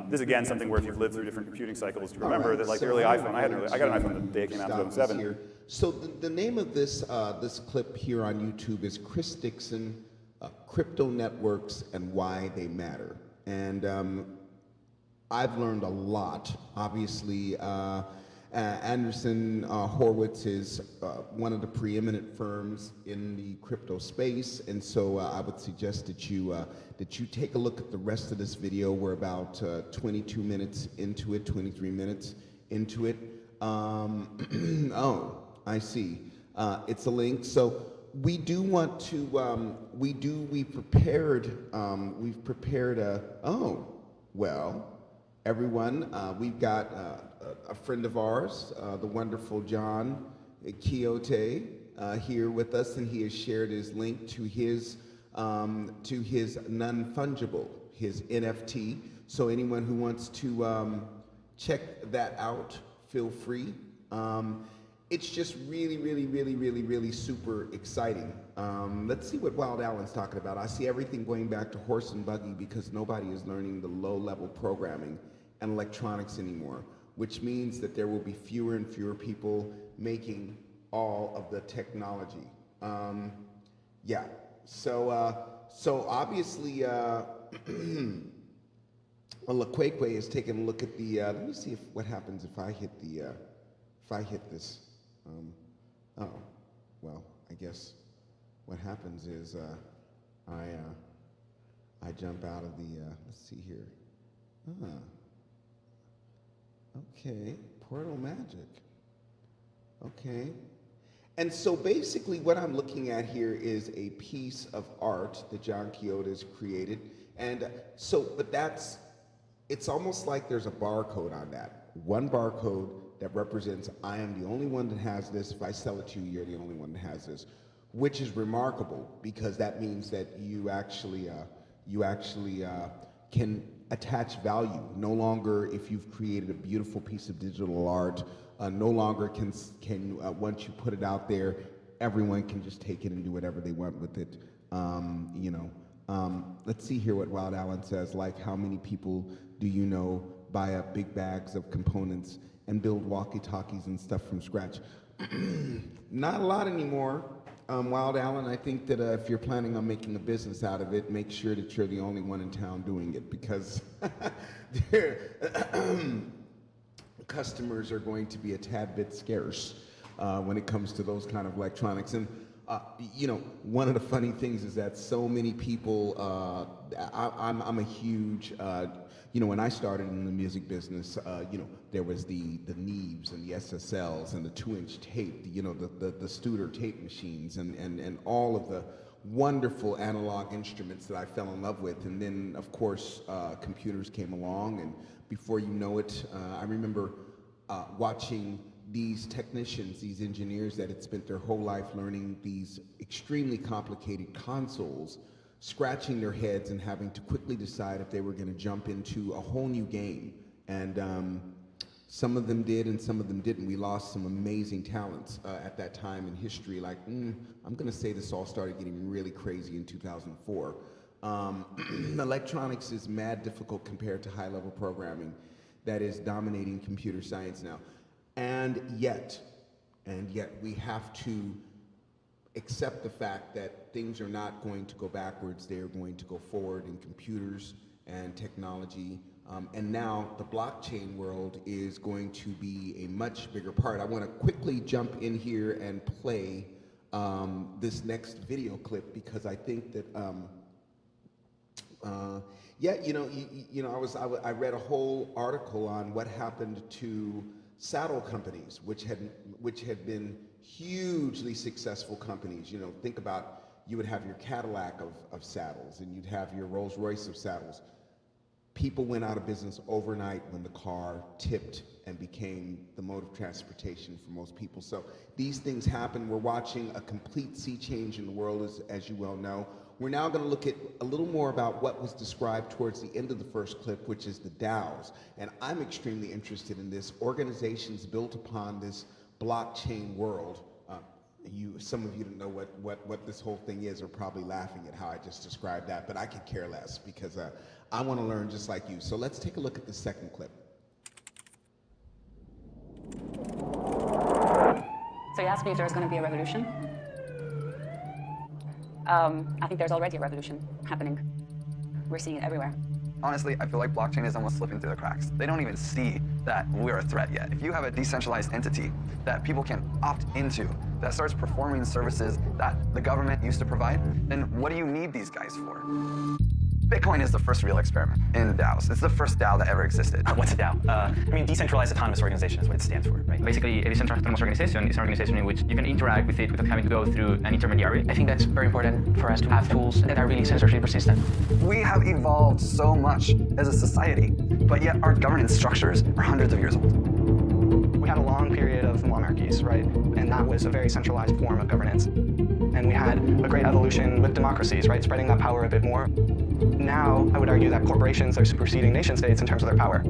This is again something where if you've lived through different computing cycles, you remember that like the early iPhone, I got an iPhone the day it came out in 2007. Here. So the name of this this clip here on YouTube is Chris Dixon, Crypto Networks and Why They Matter. And I've learned a lot. Obviously, Andreessen Horowitz is one of the preeminent firms in the crypto space, and so I would suggest that you take a look at the rest of this video. We're about 22 minutes into it, 23 minutes into it. Oh, I see. It's a link. So we do want to. We've prepared a. Oh, well. Everyone, we've got a friend of ours, the wonderful John Quixote, here with us, and he has shared his link to his non-fungible, his NFT. So anyone who wants to check that out, feel free. It's just really super exciting. Let's see what Wild Allen's talking about. I see everything going back to horse and buggy because nobody is learning the low-level programming and electronics anymore, which means that there will be fewer and fewer people making all of the technology. Yeah. So obviously, Laquaque is taking a look at the. Let me see what happens if I hit the. If I hit this. Oh, well, I guess what happens is I jump out of the. Let's see here. Okay, portal magic. Okay. And so basically what I'm looking at here is a piece of art that John Quixote has created. And so, but it's almost like there's a barcode on that. One barcode that represents, I am the only one that has this. If I sell it to you, you're the only one that has this, which is remarkable because that means that you actually can attach value. No longer, if you've created a beautiful piece of digital art, no longer can once you put it out there, everyone can just take it and do whatever they want with it. Let's see here what Wild Allen says. Like, how many people do you know buy up big bags of components and build walkie-talkies and stuff from scratch? Not a lot anymore. Wild Allen, I think that if you're planning on making a business out of it, make sure that you're the only one in town doing it because customers are going to be a tad bit scarce when it comes to those kind of electronics. And one of the funny things is that so many people, I'm a huge, when I started in the music business, there was the Neves and the SSLs and the 2-inch tape, the Studer tape machines and all of the wonderful analog instruments that I fell in love with. And then, of course, computers came along, and before you know it, I remember watching these technicians, these engineers that had spent their whole life learning these extremely complicated consoles, scratching their heads and having to quickly decide if they were going to jump into a whole new game. And some of them did and some of them didn't. We lost some amazing talents at that time in history. Like, I'm going to say this all started getting really crazy in 2004. Electronics is mad difficult compared to high-level programming. that is dominating computer science now. And yet we have to accept the fact that things are not going to go backwards, they are going to go forward in computers and technology. And now the blockchain world is going to be a much bigger part. I want to quickly jump in here and play this next video clip because I think that, I read a whole article on what happened to saddle companies, which had been hugely successful companies. You know, think about, you would have your Cadillac of saddles, and you'd have your Rolls Royce of saddles. People went out of business overnight when the car tipped and became the mode of transportation for most people. So these things happen. We're watching a complete sea change in the world, as you well know. We're now going to look at a little more about what was described towards the end of the first clip, which is the DAOs. And I'm extremely interested in this. Organizations built upon this blockchain world. Some of you don't know what this whole thing is are probably laughing at how I just described that, but I could care less because I want to learn just like you. So let's take a look at the second clip. So you asked me if there's going to be a revolution. I think there's already a revolution happening. We're seeing it everywhere. Honestly, I feel like blockchain is almost slipping through the cracks. They don't even see that we're a threat yet. If you have a decentralized entity that people can opt into, that starts performing services that the government used to provide, then what do you need these guys for? Bitcoin is the first real experiment in DAOs. It's the first DAO that ever existed. What's a DAO? Decentralized Autonomous Organization is what it stands for, right? Basically, a decentralized autonomous organization is an organization in which you can interact with it without having to go through an intermediary. I think that's very important for us to have tools that are really censorship resistant. We have evolved so much as a society, but yet our governance structures are hundreds of years old. We had a long period of monarchies, right? And that was a very centralized form of governance. And we had a great evolution with democracies, right? Spreading that power a bit more. Now, I would argue that corporations are superseding nation states in terms of their power.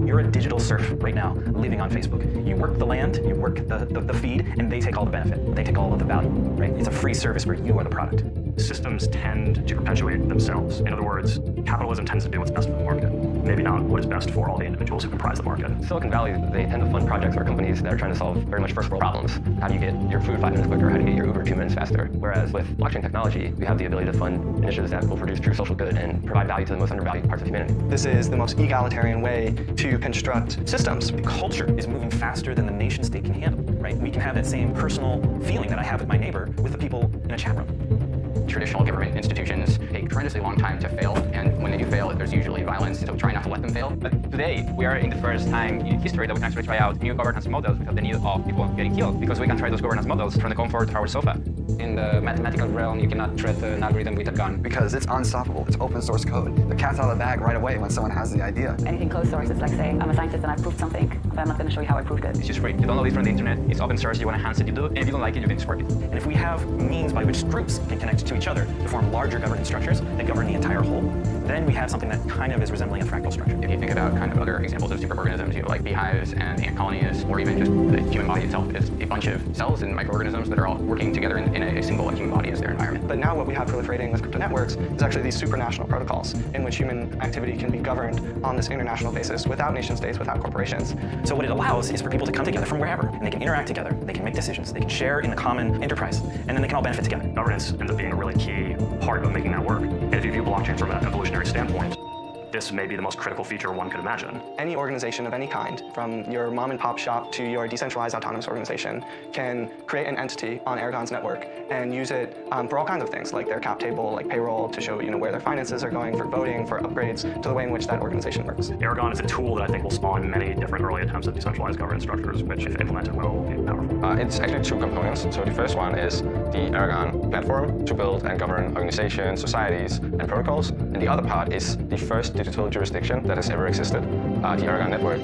You're a digital serf right now, living on Facebook. You work the land, you work the feed, and they take all the benefit. They take all of the value, right? It's a free service where you are the product. Systems tend to perpetuate themselves. In other words, capitalism tends to do what's best for the market, maybe not what is best for all the individuals who comprise the market. Silicon Valley, they tend to fund projects or companies that are trying to solve very much first world problems. How do you get your food 5 minutes quicker? How do you get your Uber 2 minutes faster? Whereas with blockchain technology, we have the ability to fund initiatives that will produce true social good and provide value to the most undervalued parts of humanity. This is the most egalitarian way to construct systems. The culture is moving faster than the nation state can handle, right? We can have that same personal feeling that I have with my neighbor with the people in a chat room. Traditional government institutions take a tremendously long time to fail, and when they do fail, there's usually violence, so try not to let them fail. But today, we are in the first time in history that we can actually try out new governance models without the need of people getting killed, because we can try those governance models from the comfort of our sofa. In the mathematical realm, you cannot threat an algorithm with a gun. Because it's unstoppable, it's open source code. The cat's out of the bag right away when someone has the idea. Anything closed source is like saying, I'm a scientist and I proved something, but I'm not going to show you how I proved it. It's just free. You download it from the internet, it's open source, you want to enhance it, you do it, and if you don't like it, you can just work it. And if we have means by which groups can connect to each other to form larger governance structures that govern the entire whole, then we have something that kind of is resembling a fractal structure. If you think about kind of other examples of superorganisms, you know, like beehives and ant colonies, or even just the human body itself is a bunch of cells and microorganisms that are all working together in a single human body as their environment. But now what we have proliferating with crypto networks is actually these supranational protocols in which human activity can be governed on this international basis without nation states, without corporations. So what it allows is for people to come together from wherever, and they can interact together, they can make decisions, they can share in the common enterprise, and then they can all benefit together. Governance ends up being a really key part of making that work. And if you view blockchain from an evolutionary standpoint, this may be the most critical feature one could imagine. Any organization of any kind, from your mom and pop shop to your decentralized autonomous organization, can create an entity on Aragon's network and use it for all kinds of things, like their cap table, like payroll, to show where their finances are going, for voting, for upgrades, to the way in which that organization works. Aragon is a tool that I think will spawn many different early attempts at decentralized governance structures, which, if implemented, will be powerful. It's actually 2 components. So the first one is the Aragon platform to build and govern organizations, societies, and protocols. And the other part is the first digital jurisdiction that has ever existed, the Aragon network.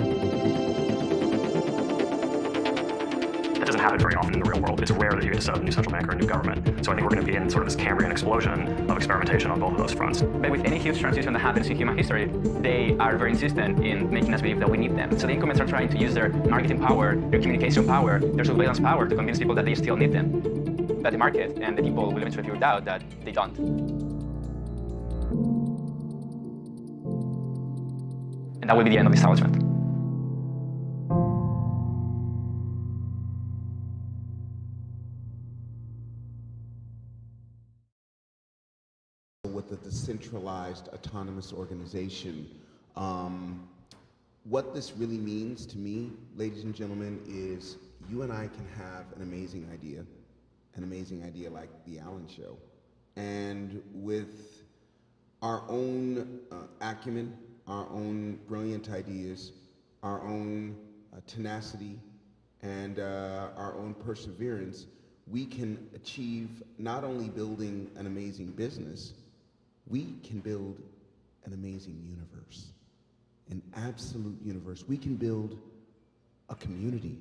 That doesn't happen very often in the real world. It's rare that you get to set up a new central bank or a new government. So I think we're going to be in sort of this Cambrian explosion of experimentation on both of those fronts. But with any huge transition that happens in human history, they are very insistent in making us believe that we need them. So the incumbents are trying to use their marketing power, their communication power, their surveillance power to convince people that they still need them. But the market and the people will eventually figure out that they don't. And that would be the end of the establishment. With the decentralized autonomous organization, what this really means to me, ladies and gentlemen, is you and I can have an amazing idea like the Allen Show. And with our own acumen, our own brilliant ideas, our own tenacity, and our own perseverance, we can achieve not only building an amazing business, we can build an amazing universe, an absolute universe. We can build a community,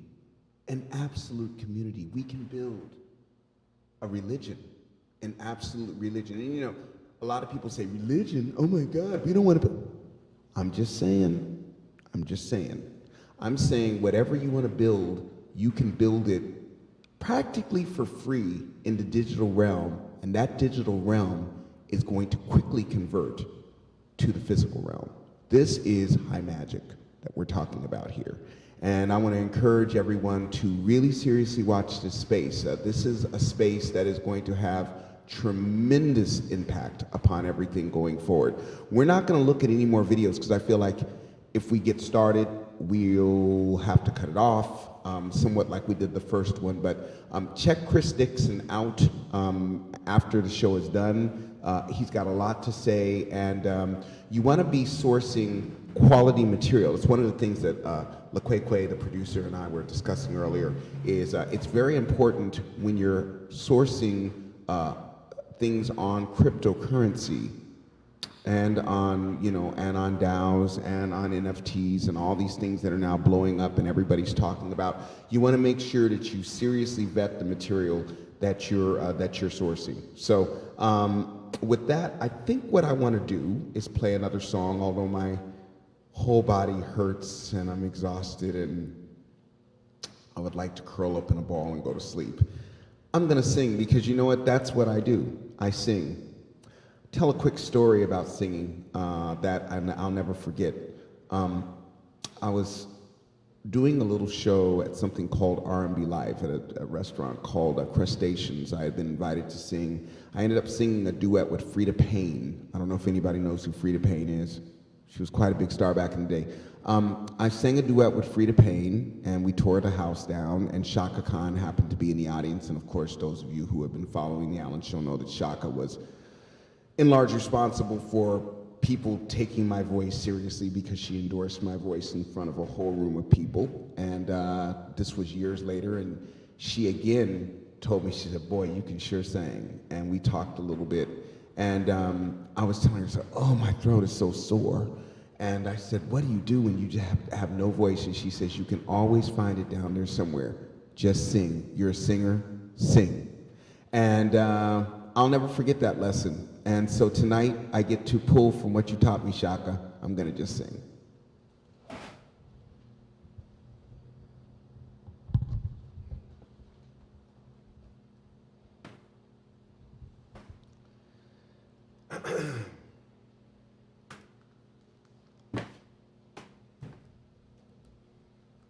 an absolute community. We can build a religion, an absolute religion. And you know, a lot of people say, religion? Oh my God, we don't want to. I'm just saying. I'm saying whatever you want to build, you can build it practically for free in the digital realm, and that digital realm is going to quickly convert to the physical realm. This is high magic that we're talking about here. And I want to encourage everyone to really seriously watch this space. This is a space that is going to have tremendous impact upon everything going forward. We're not going to look at any more videos because I feel like if we get started, we'll have to cut it off, somewhat like we did the first one. But check Chris Dixon out after the show is done. He's got a lot to say, and you want to be sourcing quality material. It's one of the things that LaQueque, the producer, and I were discussing earlier, is it's very important when you're sourcing things on cryptocurrency and on, you know, and on DAOs and on NFTs and all these things that are now blowing up and everybody's talking about. You want to make sure that you seriously vet the material that you're sourcing. So with that, I think what I want to do is play another song, although my whole body hurts and I'm exhausted and I would like to curl up in a ball and go to sleep. I'm going to sing because you know what? That's what I do. I sing. Tell a quick story about singing that I'll never forget. I was doing a little show at something called R&B Live at a restaurant called Crustaceans. I had been invited to sing. I ended up singing a duet with Frida Payne. I don't know if anybody knows who Frida Payne is. She was quite a big star back in the day. I sang a duet with Frida Payne, and we tore the house down, and Shaka Khan happened to be in the audience. And of course, those of you who have been following the Allen Show know that Shaka was in large responsible for people taking my voice seriously because she endorsed my voice in front of a whole room of people. And this was years later, and she again told me, she said, boy, you can sure sing. And we talked a little bit. And I was telling her, so, oh, my throat is so sore. And I said, what do you do when you just have no voice? And she says, you can always find it down there somewhere. Just sing. You're a singer, sing. And I'll never forget that lesson. And so tonight, I get to pull from what you taught me, Shaka. I'm going to just sing.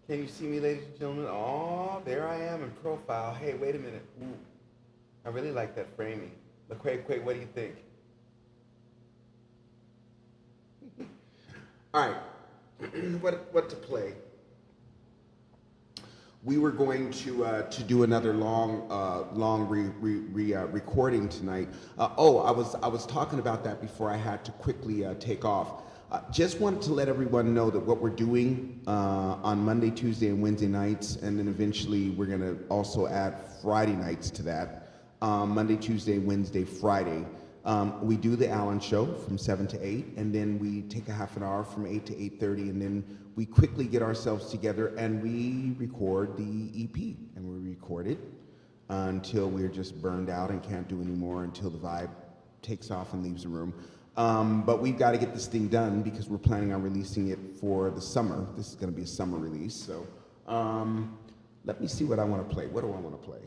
Can you see me, ladies and gentlemen? Oh, there I am in profile. Hey, wait a minute. Ooh, I really like that framing. LaQueque, what do you think? All right, what to play? We were going to do another long recording tonight. I was talking about that before I had to quickly take off. Just wanted to let everyone know that what we're doing on Monday, Tuesday, and Wednesday nights, and then eventually we're going to also add Friday nights to that. Monday, Tuesday, Wednesday, Friday. We do the Allen Show from 7 to 8, and then we take a half an hour from 8 to 8:30, and then we quickly get ourselves together and we record the EP, and we record it until we're just burned out and can't do anymore, until the vibe takes off and leaves the room. But we've got to get this thing done because we're planning on releasing it for the summer. This is going to be a summer release, so let me see what I want to play. What do I want to play?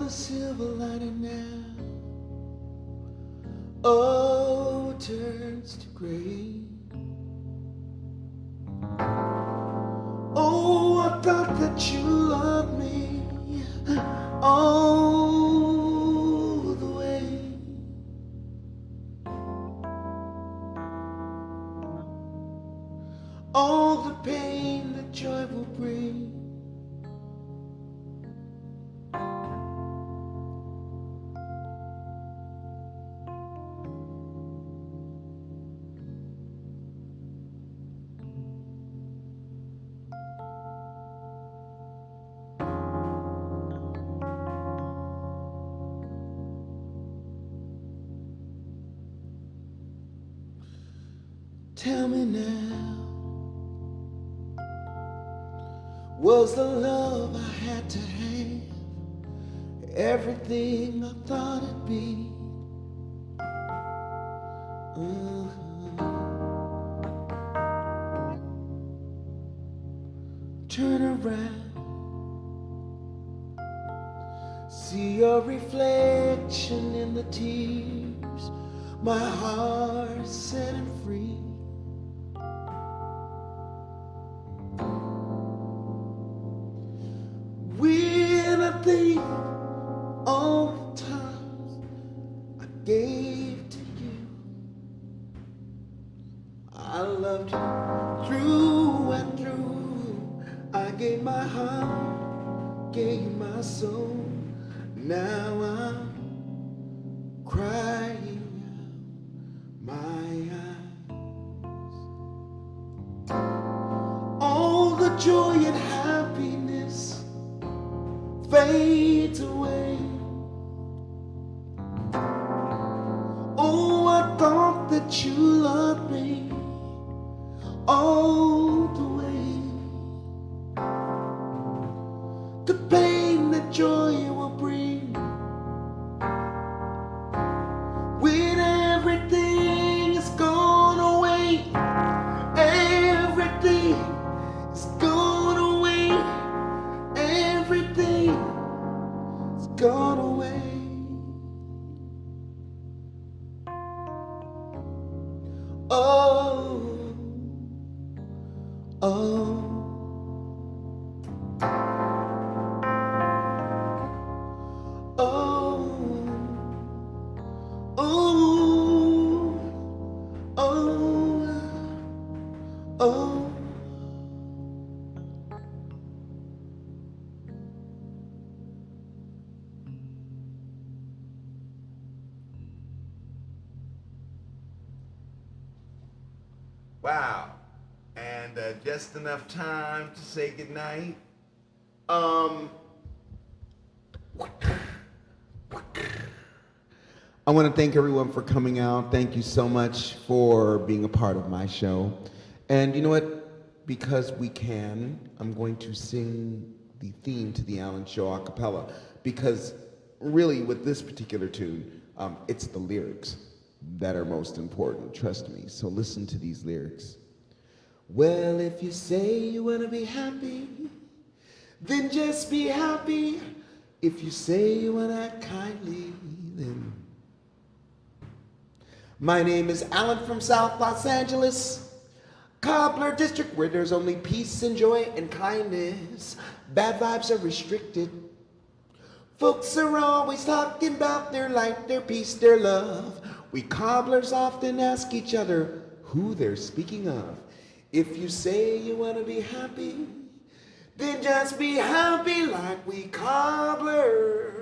the silver lining now, oh, turns to gray. Oh, I thought that you loved me all the way. All the pain that joy will bring. Tell me now, was the love I had to have everything I thought it'd be? Turn around, see your reflection in the tears, my heart setting free. When I think all the times I gave to you, I loved you through and through. I gave my heart, gave my soul. Now I'm crying out my eyes. All the joy and happiness fades away. Oh, I thought that you loved me all the way. The pain that joy will bring, when everything is gone away, everything is gone away, everything is gone away. Oh, oh. Wow, and just enough time to say goodnight. I want to thank everyone for coming out. Thank you so much for being a part of my show. And you know what? Because we can, I'm going to sing the theme to the Alan Show a cappella. Because really, with this particular tune, it's the lyrics that are most important, trust me. So listen to these lyrics. Well, if you say you want to be happy, then just be happy. If you say you want to act kindly, then... My name is Alan from South Los Angeles, Cobbler District, where there's only peace and joy and kindness. Bad vibes are restricted. Folks are always talking about their light, their peace, their love. We cobblers often ask each other who they're speaking of. If you say you want to be happy, then just be happy like we cobblers.